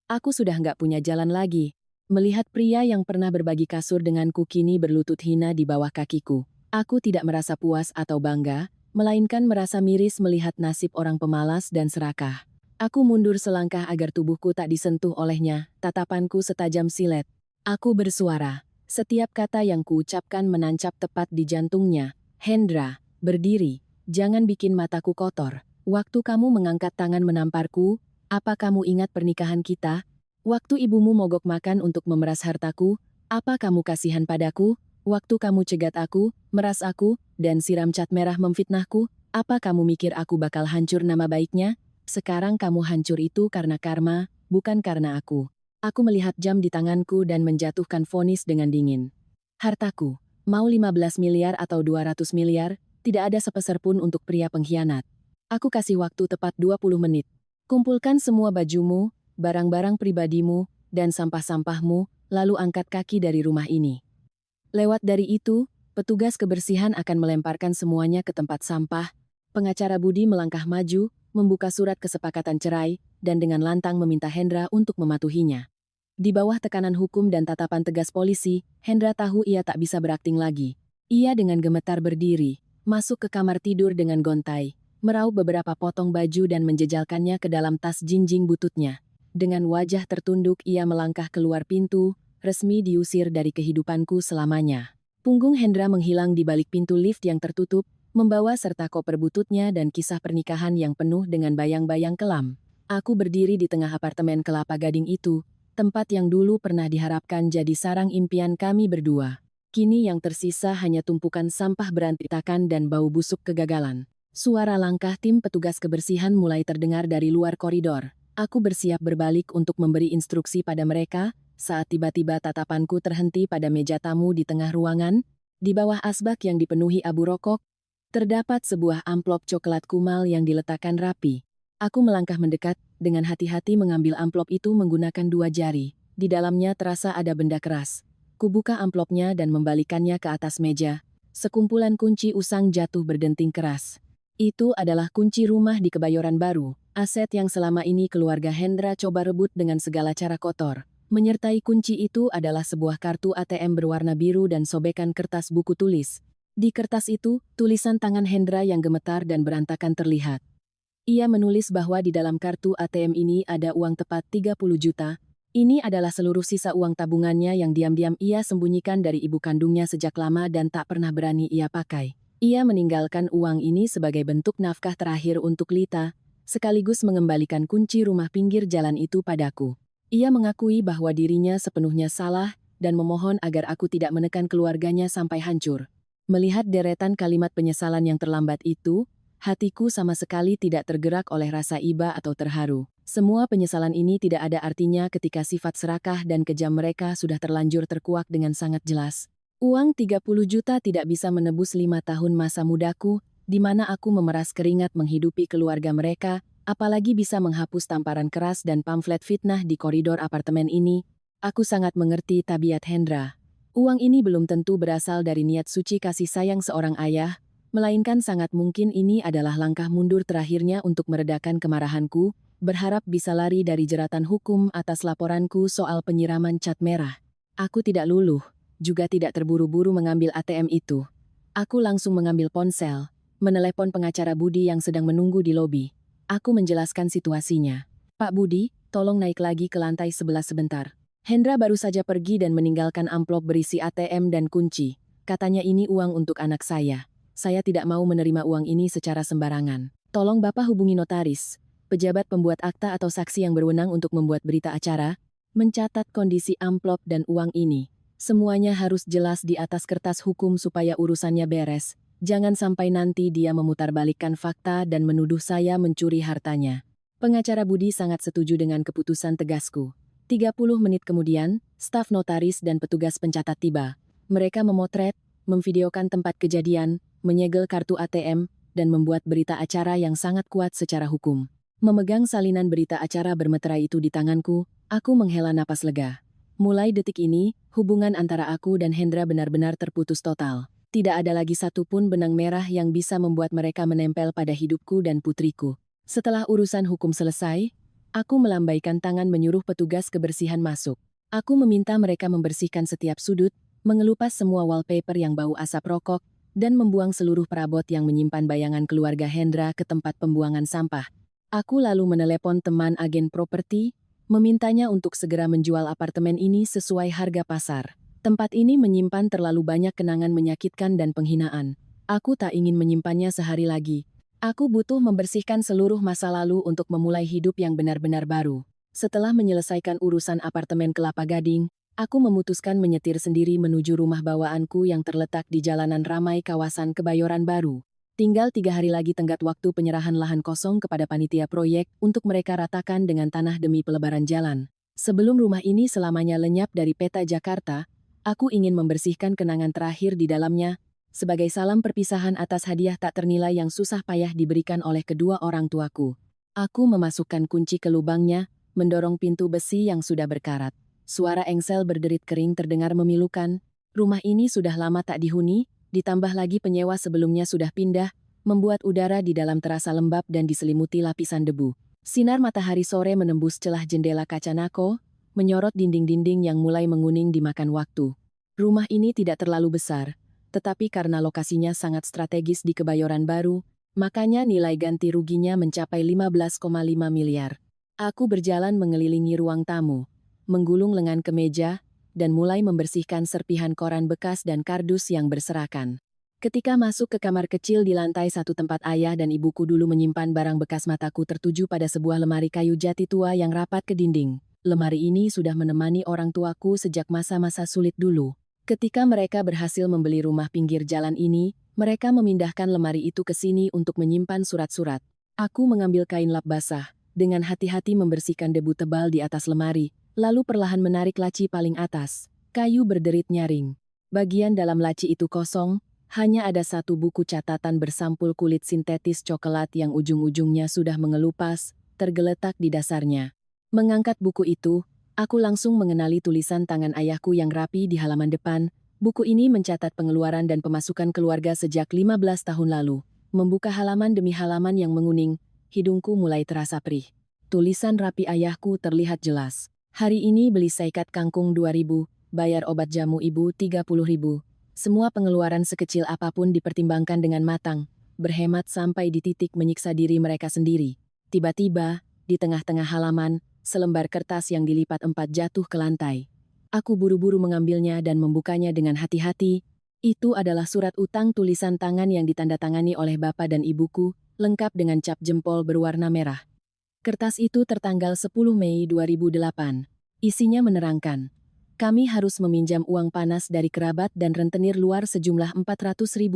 Aku sudah nggak punya jalan lagi." Melihat pria yang pernah berbagi kasur denganku kini berlutut hina di bawah kakiku. Aku tidak merasa puas atau bangga, melainkan merasa miris melihat nasib orang pemalas dan serakah. Aku mundur selangkah agar tubuhku tak disentuh olehnya, tatapanku setajam silet. Aku bersuara. Setiap kata yang kuucapkan menancap tepat di jantungnya. "Hendra, berdiri. Jangan bikin mataku kotor. Waktu kamu mengangkat tangan menamparku, apa kamu ingat pernikahan kita? Waktu ibumu mogok makan untuk memeras hartaku, apa kamu kasihan padaku? Waktu kamu cegat aku, meras aku, dan siram cat merah memfitnahku, apa kamu mikir aku bakal hancur nama baiknya? Sekarang kamu hancur itu karena karma, bukan karena aku." Aku melihat jam di tanganku dan menjatuhkan vonis dengan dingin. "Hartaku, mau 15 miliar atau 200 miliar, tidak ada sepeser pun untuk pria pengkhianat. Aku kasih waktu tepat 20 menit. Kumpulkan semua bajumu, barang-barang pribadimu, dan sampah-sampahmu, lalu angkat kaki dari rumah ini. Lewat dari itu, petugas kebersihan akan melemparkan semuanya ke tempat sampah." Pengacara Budi melangkah maju, membuka surat kesepakatan cerai, dan dengan lantang meminta Hendra untuk mematuhinya. Di bawah tekanan hukum dan tatapan tegas polisi, Hendra tahu ia tak bisa berakting lagi. Ia dengan gemetar berdiri, masuk ke kamar tidur dengan gontai, meraup beberapa potong baju dan menjejalkannya ke dalam tas jinjing bututnya. Dengan wajah tertunduk ia melangkah keluar pintu, resmi diusir dari kehidupanku selamanya. Punggung Hendra menghilang di balik pintu lift yang tertutup, membawa serta koper bututnya dan kisah pernikahan yang penuh dengan bayang-bayang kelam. Aku berdiri di tengah apartemen Kelapa Gading itu, tempat yang dulu pernah diharapkan jadi sarang impian kami berdua. Kini yang tersisa hanya tumpukan sampah berantakan dan bau busuk kegagalan. Suara langkah tim petugas kebersihan mulai terdengar dari luar koridor. Aku bersiap berbalik untuk memberi instruksi pada mereka, saat tiba-tiba tatapanku terhenti pada meja tamu di tengah ruangan. Di bawah asbak yang dipenuhi abu rokok, terdapat sebuah amplop coklat kumal yang diletakkan rapi. Aku melangkah mendekat, dengan hati-hati mengambil amplop itu menggunakan 2 jari. Di dalamnya terasa ada benda keras. Kubuka amplopnya dan membalikannya ke atas meja. Sekumpulan kunci usang jatuh berdenting keras. Itu adalah kunci rumah di Kebayoran Baru, aset yang selama ini keluarga Hendra coba rebut dengan segala cara kotor. Menyertai kunci itu adalah sebuah kartu ATM berwarna biru dan sobekan kertas buku tulis. Di kertas itu, tulisan tangan Hendra yang gemetar dan berantakan terlihat. Ia menulis bahwa di dalam kartu ATM ini ada uang tepat 30 juta. Ini adalah seluruh sisa uang tabungannya yang diam-diam ia sembunyikan dari ibu kandungnya sejak lama dan tak pernah berani ia pakai. Ia meninggalkan uang ini sebagai bentuk nafkah terakhir untuk Lita, sekaligus mengembalikan kunci rumah pinggir jalan itu padaku. Ia mengakui bahwa dirinya sepenuhnya salah dan memohon agar aku tidak menekan keluarganya sampai hancur. Melihat deretan kalimat penyesalan yang terlambat itu, hatiku sama sekali tidak tergerak oleh rasa iba atau terharu. Semua penyesalan ini tidak ada artinya ketika sifat serakah dan kejam mereka sudah terlanjur terkuak dengan sangat jelas. Uang 30 juta tidak bisa menebus 5 tahun masa mudaku, di mana aku memeras keringat menghidupi keluarga mereka, apalagi bisa menghapus tamparan keras dan pamflet fitnah di koridor apartemen ini. Aku sangat mengerti tabiat Hendra. Uang ini belum tentu berasal dari niat suci kasih sayang seorang ayah, melainkan sangat mungkin ini adalah langkah mundur terakhirnya untuk meredakan kemarahanku, berharap bisa lari dari jeratan hukum atas laporanku soal penyiraman cat merah. Aku tidak luluh, juga tidak terburu-buru mengambil ATM itu. Aku langsung mengambil ponsel, menelepon pengacara Budi yang sedang menunggu di lobi. Aku menjelaskan situasinya. Pak Budi, tolong naik lagi ke lantai 11 sebentar. Hendra baru saja pergi dan meninggalkan amplop berisi ATM dan kunci. Katanya ini uang untuk anak saya. Saya tidak mau menerima uang ini secara sembarangan. Tolong Bapak hubungi notaris, pejabat pembuat akta atau saksi yang berwenang untuk membuat berita acara, mencatat kondisi amplop dan uang ini. Semuanya harus jelas di atas kertas hukum supaya urusannya beres. Jangan sampai nanti dia memutarbalikkan fakta dan menuduh saya mencuri hartanya. Pengacara Budi sangat setuju dengan keputusan tegasku. 30 menit kemudian, staf notaris dan petugas pencatat tiba. Mereka memotret, memvideokan tempat kejadian, menyegel kartu ATM, dan membuat berita acara yang sangat kuat secara hukum. Memegang salinan berita acara bermeterai itu di tanganku, aku menghela napas lega. Mulai detik ini, hubungan antara aku dan Hendra benar-benar terputus total. Tidak ada lagi satupun benang merah yang bisa membuat mereka menempel pada hidupku dan putriku. Setelah urusan hukum selesai, aku melambaikan tangan menyuruh petugas kebersihan masuk. Aku meminta mereka membersihkan setiap sudut, mengelupas semua wallpaper yang bau asap rokok, dan membuang seluruh perabot yang menyimpan bayangan keluarga Hendra ke tempat pembuangan sampah. Aku lalu menelepon teman agen properti, memintanya untuk segera menjual apartemen ini sesuai harga pasar. Tempat ini menyimpan terlalu banyak kenangan menyakitkan dan penghinaan. Aku tak ingin menyimpannya sehari lagi. Aku butuh membersihkan seluruh masa lalu untuk memulai hidup yang benar-benar baru. Setelah menyelesaikan urusan apartemen Kelapa Gading, aku memutuskan menyetir sendiri menuju rumah bawaanku yang terletak di jalanan ramai kawasan Kebayoran Baru. Tinggal 3 hari lagi tenggat waktu penyerahan lahan kosong kepada panitia proyek untuk mereka ratakan dengan tanah demi pelebaran jalan. Sebelum rumah ini selamanya lenyap dari peta Jakarta, aku ingin membersihkan kenangan terakhir di dalamnya, sebagai salam perpisahan atas hadiah tak ternilai yang susah payah diberikan oleh kedua orang tuaku. Aku memasukkan kunci ke lubangnya, mendorong pintu besi yang sudah berkarat. Suara engsel berderit kering terdengar memilukan. Rumah ini sudah lama tak dihuni, ditambah lagi penyewa sebelumnya sudah pindah, membuat udara di dalam terasa lembab dan diselimuti lapisan debu. Sinar matahari sore menembus celah jendela kaca nako, menyorot dinding-dinding yang mulai menguning dimakan waktu. Rumah ini tidak terlalu besar, tetapi karena lokasinya sangat strategis di Kebayoran Baru, makanya nilai ganti ruginya mencapai 15,5 miliar. Aku berjalan mengelilingi ruang tamu, menggulung lengan ke meja, dan mulai membersihkan serpihan koran bekas dan kardus yang berserakan. Ketika masuk ke kamar kecil di lantai 1 tempat ayah dan ibuku dulu menyimpan barang bekas, mataku tertuju pada sebuah lemari kayu jati tua yang rapat ke dinding. Lemari ini sudah menemani orang tuaku sejak masa-masa sulit dulu. Ketika mereka berhasil membeli rumah pinggir jalan ini, mereka memindahkan lemari itu ke sini untuk menyimpan surat-surat. Aku mengambil kain lap basah, dengan hati-hati membersihkan debu tebal di atas lemari, lalu perlahan menarik laci paling atas. Kayu berderit nyaring. Bagian dalam laci itu kosong, hanya ada satu buku catatan bersampul kulit sintetis coklat yang ujung-ujungnya sudah mengelupas, tergeletak di dasarnya. Mengangkat buku itu, aku langsung mengenali tulisan tangan ayahku yang rapi di halaman depan. Buku ini mencatat pengeluaran dan pemasukan keluarga sejak 15 tahun lalu. Membuka halaman demi halaman yang menguning, hidungku mulai terasa perih. Tulisan rapi ayahku terlihat jelas. Hari ini beli seikat kangkung 2.000, bayar obat jamu ibu 30.000. Semua pengeluaran sekecil apapun dipertimbangkan dengan matang, berhemat sampai di titik menyiksa diri mereka sendiri. Tiba-tiba, di tengah-tengah halaman, selembar kertas yang dilipat 4 jatuh ke lantai. Aku buru-buru mengambilnya dan membukanya dengan hati-hati. Itu adalah surat utang tulisan tangan yang ditandatangani oleh bapak dan ibuku, lengkap dengan cap jempol berwarna merah. Kertas itu tertanggal 10 Mei 2008. Isinya menerangkan, kami harus meminjam uang panas dari kerabat dan rentenir luar sejumlah Rp400.000,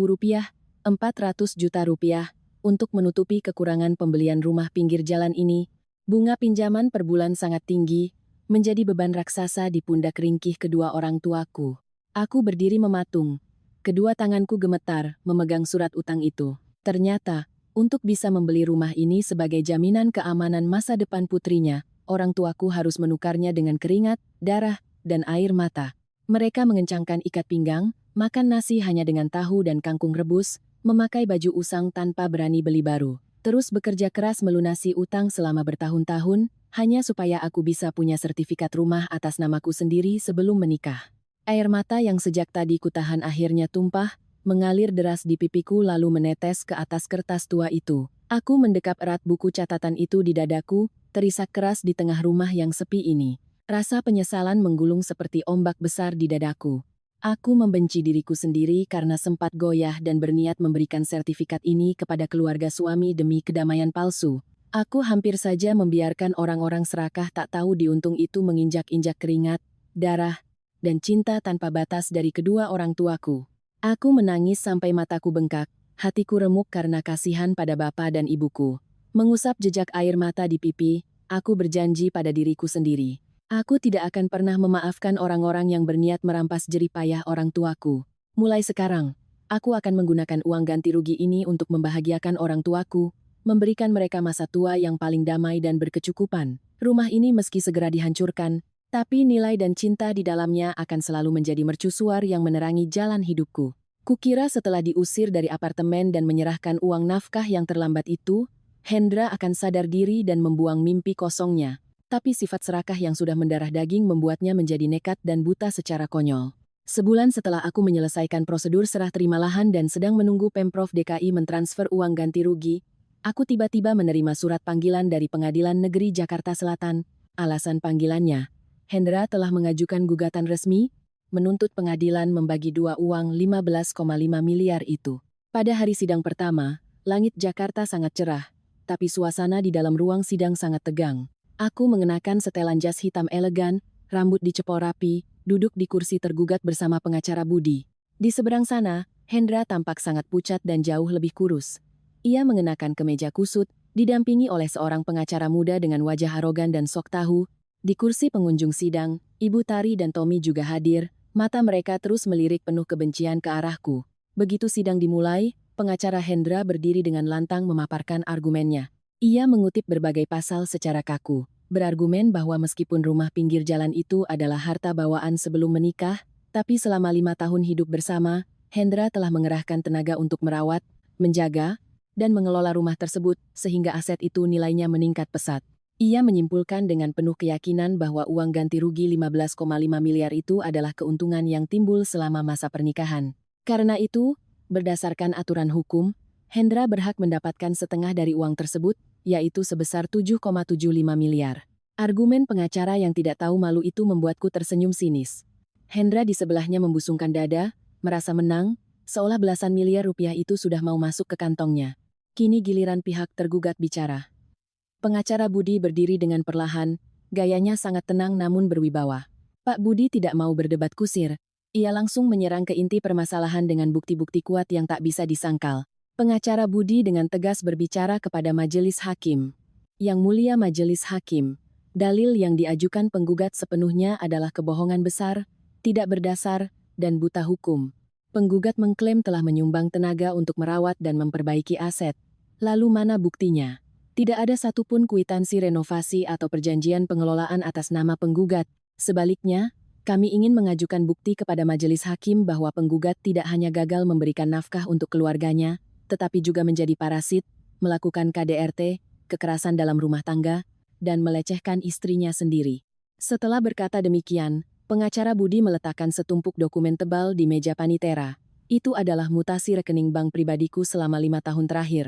400 juta rupiah, untuk menutupi kekurangan pembelian rumah pinggir jalan ini. Bunga pinjaman per bulan sangat tinggi, menjadi beban raksasa di pundak ringkih kedua orang tuaku. Aku berdiri mematung. Kedua tanganku gemetar, memegang surat utang itu. Ternyata, untuk bisa membeli rumah ini sebagai jaminan keamanan masa depan putrinya, orang tuaku harus menukarnya dengan keringat, darah, dan air mata. Mereka mengencangkan ikat pinggang, makan nasi hanya dengan tahu dan kangkung rebus, memakai baju usang tanpa berani beli baru. Terus bekerja keras melunasi utang selama bertahun-tahun, hanya supaya aku bisa punya sertifikat rumah atas namaku sendiri sebelum menikah. Air mata yang sejak tadi kutahan akhirnya tumpah, mengalir deras di pipiku lalu menetes ke atas kertas tua itu. Aku mendekap erat buku catatan itu di dadaku, terisak keras di tengah rumah yang sepi ini. Rasa penyesalan menggulung seperti ombak besar di dadaku. Aku membenci diriku sendiri karena sempat goyah dan berniat memberikan sertifikat ini kepada keluarga suami demi kedamaian palsu. Aku hampir saja membiarkan orang-orang serakah tak tahu diuntung itu menginjak-injak keringat, darah, dan cinta tanpa batas dari kedua orang tuaku. Aku menangis sampai mataku bengkak, hatiku remuk karena kasihan pada bapa dan ibuku. Mengusap jejak air mata di pipi, aku berjanji pada diriku sendiri. Aku tidak akan pernah memaafkan orang-orang yang berniat merampas jerih payah orang tuaku. Mulai sekarang, aku akan menggunakan uang ganti rugi ini untuk membahagiakan orang tuaku, memberikan mereka masa tua yang paling damai dan berkecukupan. Rumah ini meski segera dihancurkan, tapi nilai dan cinta di dalamnya akan selalu menjadi mercusuar yang menerangi jalan hidupku. Kukira setelah diusir dari apartemen dan menyerahkan uang nafkah yang terlambat itu, Hendra akan sadar diri dan membuang mimpi kosongnya. Tapi sifat serakah yang sudah mendarah daging membuatnya menjadi nekat dan buta secara konyol. Sebulan setelah aku menyelesaikan prosedur serah terima lahan dan sedang menunggu Pemprov DKI mentransfer uang ganti rugi, aku tiba-tiba menerima surat panggilan dari Pengadilan Negeri Jakarta Selatan. Alasan panggilannya, Hendra telah mengajukan gugatan resmi, menuntut pengadilan membagi dua uang 15,5 miliar itu. Pada hari sidang pertama, langit Jakarta sangat cerah, tapi suasana di dalam ruang sidang sangat tegang. Aku mengenakan setelan jas hitam elegan, rambut dicepol rapi, duduk di kursi tergugat bersama pengacara Budi. Di seberang sana, Hendra tampak sangat pucat dan jauh lebih kurus. Ia mengenakan kemeja kusut, didampingi oleh seorang pengacara muda dengan wajah arogan dan sok tahu. Di kursi pengunjung sidang, Ibu Tari dan Tommy juga hadir, mata mereka terus melirik penuh kebencian ke arahku. Begitu sidang dimulai, pengacara Hendra berdiri dengan lantang memaparkan argumennya. Ia mengutip berbagai pasal secara kaku, berargumen bahwa meskipun rumah pinggir jalan itu adalah harta bawaan sebelum menikah, tapi selama 5 tahun hidup bersama, Hendra telah mengerahkan tenaga untuk merawat, menjaga, dan mengelola rumah tersebut sehingga aset itu nilainya meningkat pesat. Ia menyimpulkan dengan penuh keyakinan bahwa uang ganti rugi 15,5 miliar itu adalah keuntungan yang timbul selama masa pernikahan. Karena itu, berdasarkan aturan hukum, Hendra berhak mendapatkan setengah dari uang tersebut, yaitu sebesar 7,75 miliar. Argumen pengacara yang tidak tahu malu itu membuatku tersenyum sinis. Hendra di sebelahnya membusungkan dada, merasa menang, seolah belasan miliar rupiah itu sudah mau masuk ke kantongnya. Kini giliran pihak tergugat bicara. Pengacara Budi berdiri dengan perlahan, gayanya sangat tenang namun berwibawa. Pak Budi tidak mau berdebat kusir. Ia langsung menyerang ke inti permasalahan dengan bukti-bukti kuat yang tak bisa disangkal. Pengacara Budi dengan tegas berbicara kepada majelis hakim. Yang mulia majelis hakim, dalil yang diajukan penggugat sepenuhnya adalah kebohongan besar, tidak berdasar, dan buta hukum. Penggugat mengklaim telah menyumbang tenaga untuk merawat dan memperbaiki aset. Lalu mana buktinya? Tidak ada satupun kwitansi renovasi atau perjanjian pengelolaan atas nama penggugat. Sebaliknya, kami ingin mengajukan bukti kepada majelis hakim bahwa penggugat tidak hanya gagal memberikan nafkah untuk keluarganya, tetapi juga menjadi parasit, melakukan KDRT, kekerasan dalam rumah tangga, dan melecehkan istrinya sendiri. Setelah berkata demikian, pengacara Budi meletakkan setumpuk dokumen tebal di meja panitera. Itu adalah mutasi rekening bank pribadiku selama 5 tahun terakhir.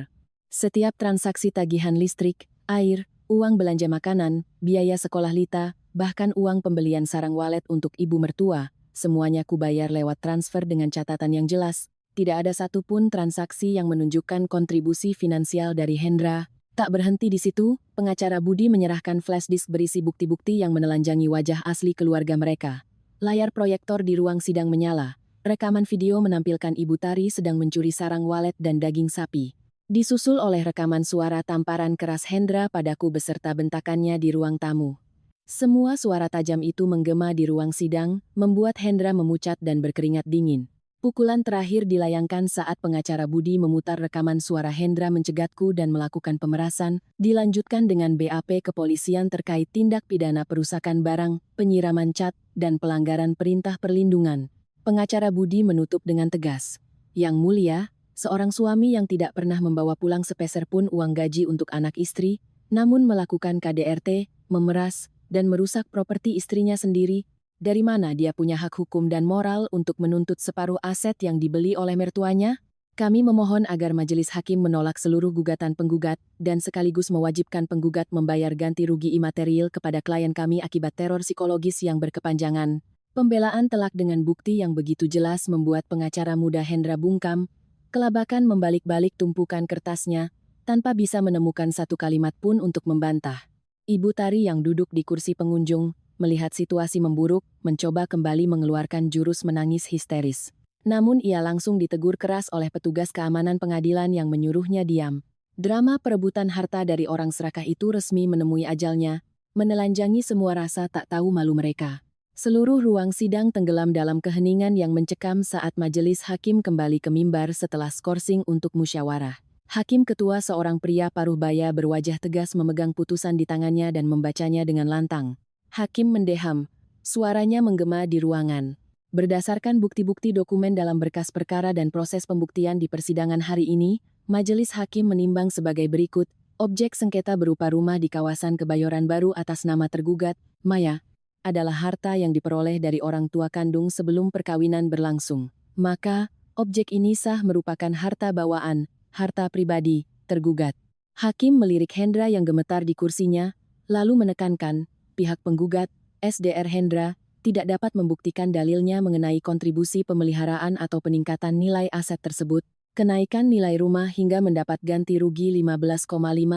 Setiap transaksi tagihan listrik, air, uang belanja makanan, biaya sekolah Lita, bahkan uang pembelian sarang walet untuk ibu mertua, semuanya kubayar lewat transfer dengan catatan yang jelas. Tidak ada satupun transaksi yang menunjukkan kontribusi finansial dari Hendra. Tak berhenti di situ, pengacara Budi menyerahkan flash disk berisi bukti-bukti yang menelanjangi wajah asli keluarga mereka. Layar proyektor di ruang sidang menyala. Rekaman video menampilkan Ibu Tari sedang mencuri sarang walet dan daging sapi. Disusul oleh rekaman suara tamparan keras Hendra padaku beserta bentakannya di ruang tamu. Semua suara tajam itu menggema di ruang sidang, membuat Hendra memucat dan berkeringat dingin. Pukulan terakhir dilayangkan saat pengacara Budi memutar rekaman suara Hendra mencegatku dan melakukan pemerasan, dilanjutkan dengan BAP kepolisian terkait tindak pidana perusakan barang, penyiraman cat, dan pelanggaran perintah perlindungan. Pengacara Budi menutup dengan tegas. Yang mulia, seorang suami yang tidak pernah membawa pulang sepeser pun uang gaji untuk anak istri, namun melakukan KDRT, memeras, dan merusak properti istrinya sendiri. Dari mana dia punya hak hukum dan moral untuk menuntut separuh aset yang dibeli oleh mertuanya? Kami memohon agar majelis hakim menolak seluruh gugatan penggugat dan sekaligus mewajibkan penggugat membayar ganti rugi imaterial kepada klien kami akibat teror psikologis yang berkepanjangan. Pembelaan telak dengan bukti yang begitu jelas membuat pengacara muda Hendra bungkam, kelabakan membalik-balik tumpukan kertasnya, tanpa bisa menemukan satu kalimat pun untuk membantah. Ibu Tari yang duduk di kursi pengunjung, melihat situasi memburuk, mencoba kembali mengeluarkan jurus menangis histeris. Namun ia langsung ditegur keras oleh petugas keamanan pengadilan yang menyuruhnya diam. Drama perebutan harta dari orang serakah itu resmi menemui ajalnya, menelanjangi semua rasa tak tahu malu mereka. Seluruh ruang sidang tenggelam dalam keheningan yang mencekam saat majelis hakim kembali ke mimbar setelah skorsing untuk musyawarah. Hakim ketua seorang pria paruh baya berwajah tegas memegang putusan di tangannya dan membacanya dengan lantang. Hakim mendeham, suaranya menggema di ruangan. Berdasarkan bukti-bukti dokumen dalam berkas perkara dan proses pembuktian di persidangan hari ini, majelis hakim menimbang sebagai berikut, objek sengketa berupa rumah di kawasan Kebayoran Baru atas nama tergugat, Maya, adalah harta yang diperoleh dari orang tua kandung sebelum perkawinan berlangsung. Maka, objek ini sah merupakan harta bawaan, harta pribadi, tergugat. Hakim melirik Hendra yang gemetar di kursinya, lalu menekankan, pihak penggugat, SDR Hendra, tidak dapat membuktikan dalilnya mengenai kontribusi pemeliharaan atau peningkatan nilai aset tersebut, kenaikan nilai rumah hingga mendapat ganti rugi 15,5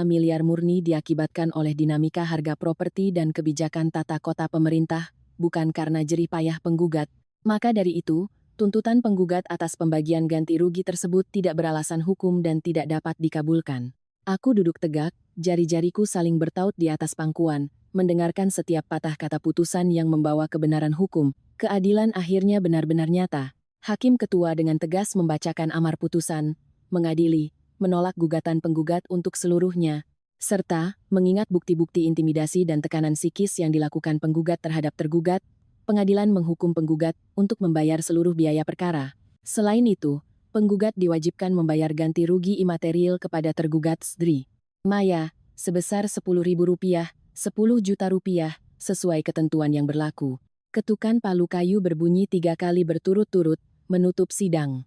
miliar murni diakibatkan oleh dinamika harga properti dan kebijakan tata kota pemerintah, bukan karena jerih payah penggugat. Maka dari itu, tuntutan penggugat atas pembagian ganti rugi tersebut tidak beralasan hukum dan tidak dapat dikabulkan. Aku duduk tegak, jari-jariku saling bertaut di atas pangkuan, mendengarkan setiap patah kata putusan yang membawa kebenaran hukum, keadilan akhirnya benar-benar nyata. Hakim ketua dengan tegas membacakan amar putusan, mengadili, menolak gugatan penggugat untuk seluruhnya, serta mengingat bukti-bukti intimidasi dan tekanan psikis yang dilakukan penggugat terhadap tergugat, pengadilan menghukum penggugat untuk membayar seluruh biaya perkara. Selain itu, penggugat diwajibkan membayar ganti rugi imaterial kepada tergugat Sdri Maya sebesar Rp10.000, 10 juta rupiah, sesuai ketentuan yang berlaku. Ketukan palu kayu berbunyi 3 kali berturut-turut, menutup sidang.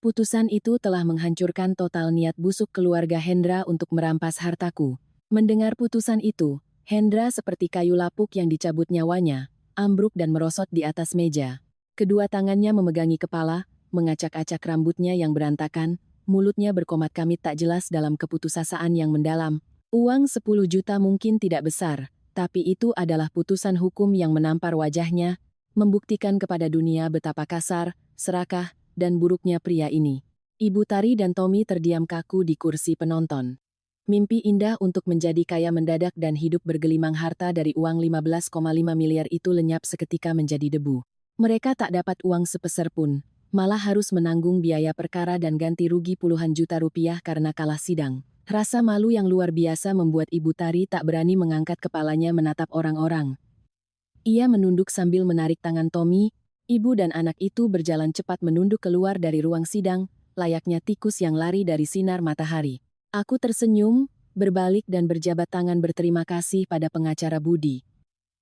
Putusan itu telah menghancurkan total niat busuk keluarga Hendra untuk merampas hartaku. Mendengar putusan itu, Hendra seperti kayu lapuk yang dicabut nyawanya, ambruk dan merosot di atas meja. Kedua tangannya memegangi kepala, mengacak-acak rambutnya yang berantakan, mulutnya berkomat-kamit tak jelas dalam keputusasaan yang mendalam. Uang 10 juta mungkin tidak besar, tapi itu adalah putusan hukum yang menampar wajahnya, membuktikan kepada dunia betapa kasar, serakah, dan buruknya pria ini. Ibu Tari dan Tommy terdiam kaku di kursi penonton. Mimpi indah untuk menjadi kaya mendadak dan hidup bergelimang harta dari uang 15,5 miliar itu lenyap seketika menjadi debu. Mereka tak dapat uang sepeser pun, malah harus menanggung biaya perkara dan ganti rugi puluhan juta rupiah karena kalah sidang. Rasa malu yang luar biasa membuat Ibu Tari tak berani mengangkat kepalanya menatap orang-orang. Ia menunduk sambil menarik tangan Tommy. Ibu dan anak itu berjalan cepat menunduk keluar dari ruang sidang, layaknya tikus yang lari dari sinar matahari. Aku tersenyum, berbalik dan berjabat tangan berterima kasih pada pengacara Budi.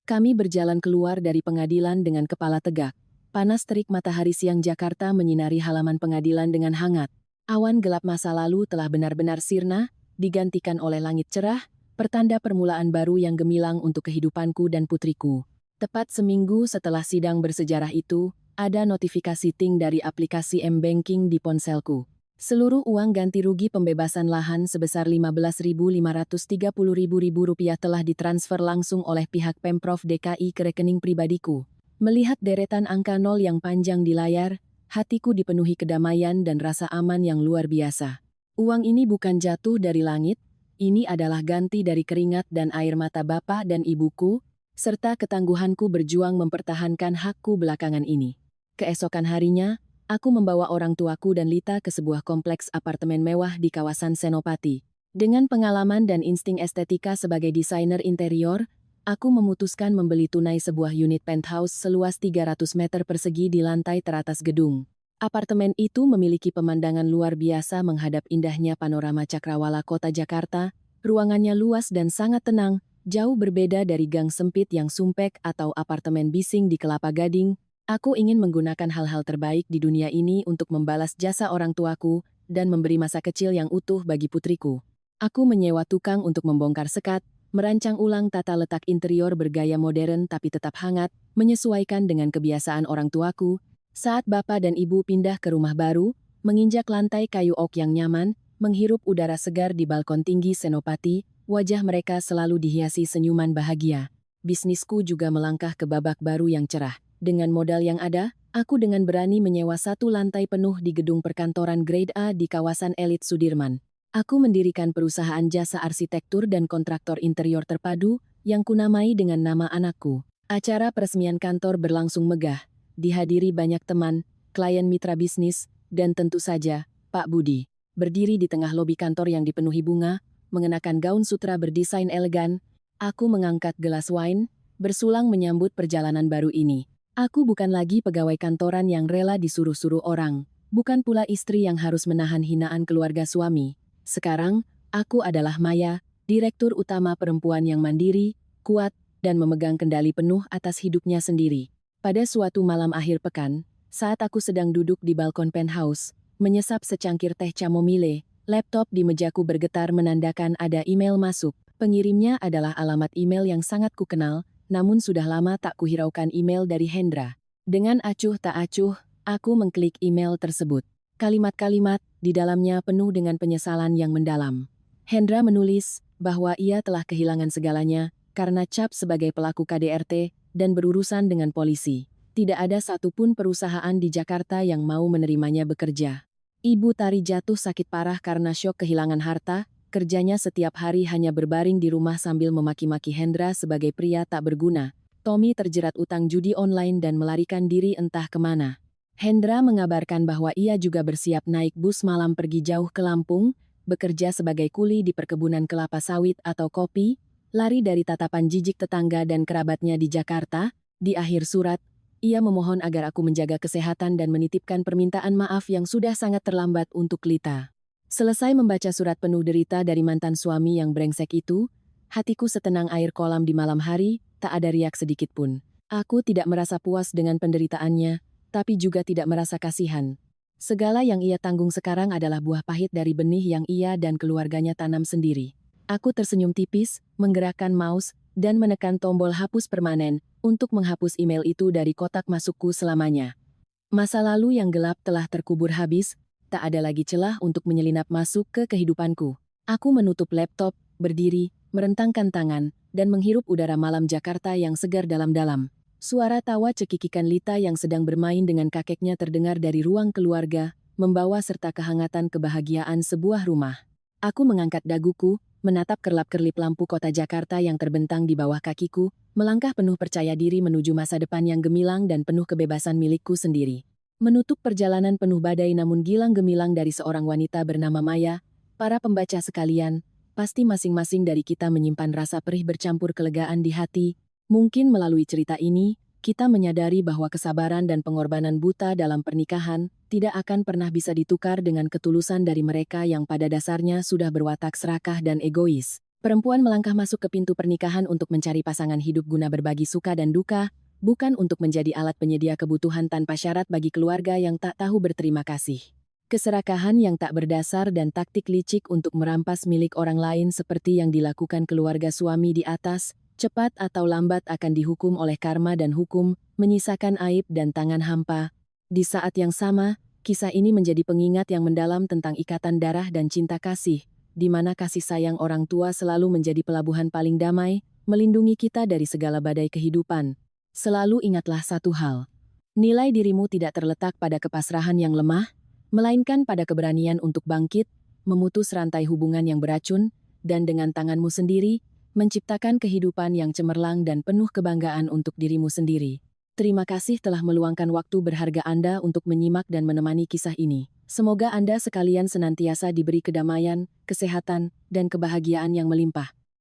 Kami berjalan keluar dari pengadilan dengan kepala tegak. Panas terik matahari siang Jakarta menyinari halaman pengadilan dengan hangat. Awan gelap masa lalu telah benar-benar sirna, digantikan oleh langit cerah, pertanda permulaan baru yang gemilang untuk kehidupanku dan putriku. Tepat seminggu setelah sidang bersejarah itu, ada notifikasi ting dari aplikasi M-Banking di ponselku. Seluruh uang ganti rugi pembebasan lahan sebesar Rp15.530.000 telah ditransfer langsung oleh pihak Pemprov DKI ke rekening pribadiku. Melihat deretan angka nol yang panjang di layar, hatiku dipenuhi kedamaian dan rasa aman yang luar biasa. Uang ini bukan jatuh dari langit, ini adalah ganti dari keringat dan air mata bapak dan ibuku, serta ketangguhanku berjuang mempertahankan hakku belakangan ini. Keesokan harinya, aku membawa orang tuaku dan Lita ke sebuah kompleks apartemen mewah di kawasan Senopati. Dengan pengalaman dan insting estetika sebagai desainer interior, aku memutuskan membeli tunai sebuah unit penthouse seluas 300 meter persegi di lantai teratas gedung. Apartemen itu memiliki pemandangan luar biasa menghadap indahnya panorama cakrawala kota Jakarta, Ruangannya luas dan sangat tenang, jauh berbeda dari gang sempit yang sumpek atau apartemen bising di Kelapa Gading. Aku ingin menggunakan hal-hal terbaik di dunia ini untuk membalas jasa orang tuaku dan memberi masa kecil yang utuh bagi putriku. Aku menyewa tukang untuk membongkar sekat, merancang ulang tata letak interior bergaya modern tapi tetap hangat, menyesuaikan dengan kebiasaan orang tuaku. Saat bapak dan ibu pindah ke rumah baru, menginjak lantai kayu oak yang nyaman, menghirup udara segar di balkon tinggi Senopati, wajah mereka selalu dihiasi senyuman bahagia. Bisnisku juga melangkah ke babak baru yang cerah. Dengan modal yang ada, aku dengan berani menyewa 1 lantai penuh di gedung perkantoran grade A di kawasan elit Sudirman. Aku mendirikan perusahaan jasa arsitektur dan kontraktor interior terpadu yang kunamai dengan nama anakku. Acara peresmian kantor berlangsung megah, dihadiri banyak teman, klien mitra bisnis, dan tentu saja, Pak Budi. Berdiri di tengah lobi kantor yang dipenuhi bunga, mengenakan gaun sutra berdesain elegan, aku mengangkat gelas wine, bersulang menyambut perjalanan baru ini. Aku bukan lagi pegawai kantoran yang rela disuruh-suruh orang, bukan pula istri yang harus menahan hinaan keluarga suami. Sekarang, aku adalah Maya, direktur utama perempuan yang mandiri, kuat, dan memegang kendali penuh atas hidupnya sendiri. Pada suatu malam akhir pekan, saat aku sedang duduk di balkon penthouse, menyesap secangkir teh chamomile, laptop di mejaku bergetar menandakan ada email masuk. Pengirimnya adalah alamat email yang sangat kukenal, namun sudah lama tak kuhiraukan email dari Hendra. Dengan acuh tak acuh, aku mengklik email tersebut. Kalimat-kalimat di dalamnya penuh dengan penyesalan yang mendalam. Hendra menulis bahwa ia telah kehilangan segalanya karena cap sebagai pelaku KDRT dan berurusan dengan polisi. Tidak ada satupun perusahaan di Jakarta yang mau menerimanya bekerja. Ibu Tari jatuh sakit parah karena syok kehilangan harta. Kerjanya setiap hari hanya berbaring di rumah sambil memaki-maki Hendra sebagai pria tak berguna. Tommy terjerat utang judi online dan melarikan diri entah kemana. Hendra mengabarkan bahwa ia juga bersiap naik bus malam pergi jauh ke Lampung, bekerja sebagai kuli di perkebunan kelapa sawit atau kopi, lari dari tatapan jijik tetangga dan kerabatnya di Jakarta. Di akhir surat, ia memohon agar aku menjaga kesehatan dan menitipkan permintaan maaf yang sudah sangat terlambat untuk Lita. Selesai membaca surat penuh derita dari mantan suami yang brengsek itu, hatiku setenang air kolam di malam hari, tak ada riak sedikit pun. Aku tidak merasa puas dengan penderitaannya, tapi juga tidak merasa kasihan. Segala yang ia tanggung sekarang adalah buah pahit dari benih yang ia dan keluarganya tanam sendiri. Aku tersenyum tipis, menggerakkan mouse, dan menekan tombol hapus permanen, untuk menghapus email itu dari kotak masukku selamanya. Masa lalu yang gelap telah terkubur habis, tak ada lagi celah untuk menyelinap masuk ke kehidupanku. Aku menutup laptop, berdiri, merentangkan tangan, dan menghirup udara malam Jakarta yang segar dalam-dalam. Suara tawa cekikikan Lita yang sedang bermain dengan kakeknya terdengar dari ruang keluarga, membawa serta kehangatan kebahagiaan sebuah rumah. Aku mengangkat daguku, menatap kerlap-kerlip lampu kota Jakarta yang terbentang di bawah kakiku, melangkah penuh percaya diri menuju masa depan yang gemilang dan penuh kebebasan milikku sendiri. Menutup perjalanan penuh badai namun gilang gemilang dari seorang wanita bernama Maya, para pembaca sekalian, pasti masing-masing dari kita menyimpan rasa perih bercampur kelegaan di hati. Mungkin melalui cerita ini, kita menyadari bahwa kesabaran dan pengorbanan buta dalam pernikahan tidak akan pernah bisa ditukar dengan ketulusan dari mereka yang pada dasarnya sudah berwatak serakah dan egois. Perempuan melangkah masuk ke pintu pernikahan untuk mencari pasangan hidup guna berbagi suka dan duka, bukan untuk menjadi alat penyedia kebutuhan tanpa syarat bagi keluarga yang tak tahu berterima kasih. Keserakahan yang tak berdasar dan taktik licik untuk merampas milik orang lain seperti yang dilakukan keluarga suami di atas, cepat atau lambat akan dihukum oleh karma dan hukum, menyisakan aib dan tangan hampa. Di saat yang sama, kisah ini menjadi pengingat yang mendalam tentang ikatan darah dan cinta kasih, di mana kasih sayang orang tua selalu menjadi pelabuhan paling damai, melindungi kita dari segala badai kehidupan. Selalu ingatlah satu hal. Nilai dirimu tidak terletak pada kepasrahan yang lemah, melainkan pada keberanian untuk bangkit, memutus rantai hubungan yang beracun, dan dengan tanganmu sendiri, menciptakan kehidupan yang cemerlang dan penuh kebanggaan untuk dirimu sendiri. Terima kasih telah meluangkan waktu berharga Anda untuk menyimak dan menemani kisah ini. Semoga Anda sekalian senantiasa diberi kedamaian, kesehatan, dan kebahagiaan yang melimpah.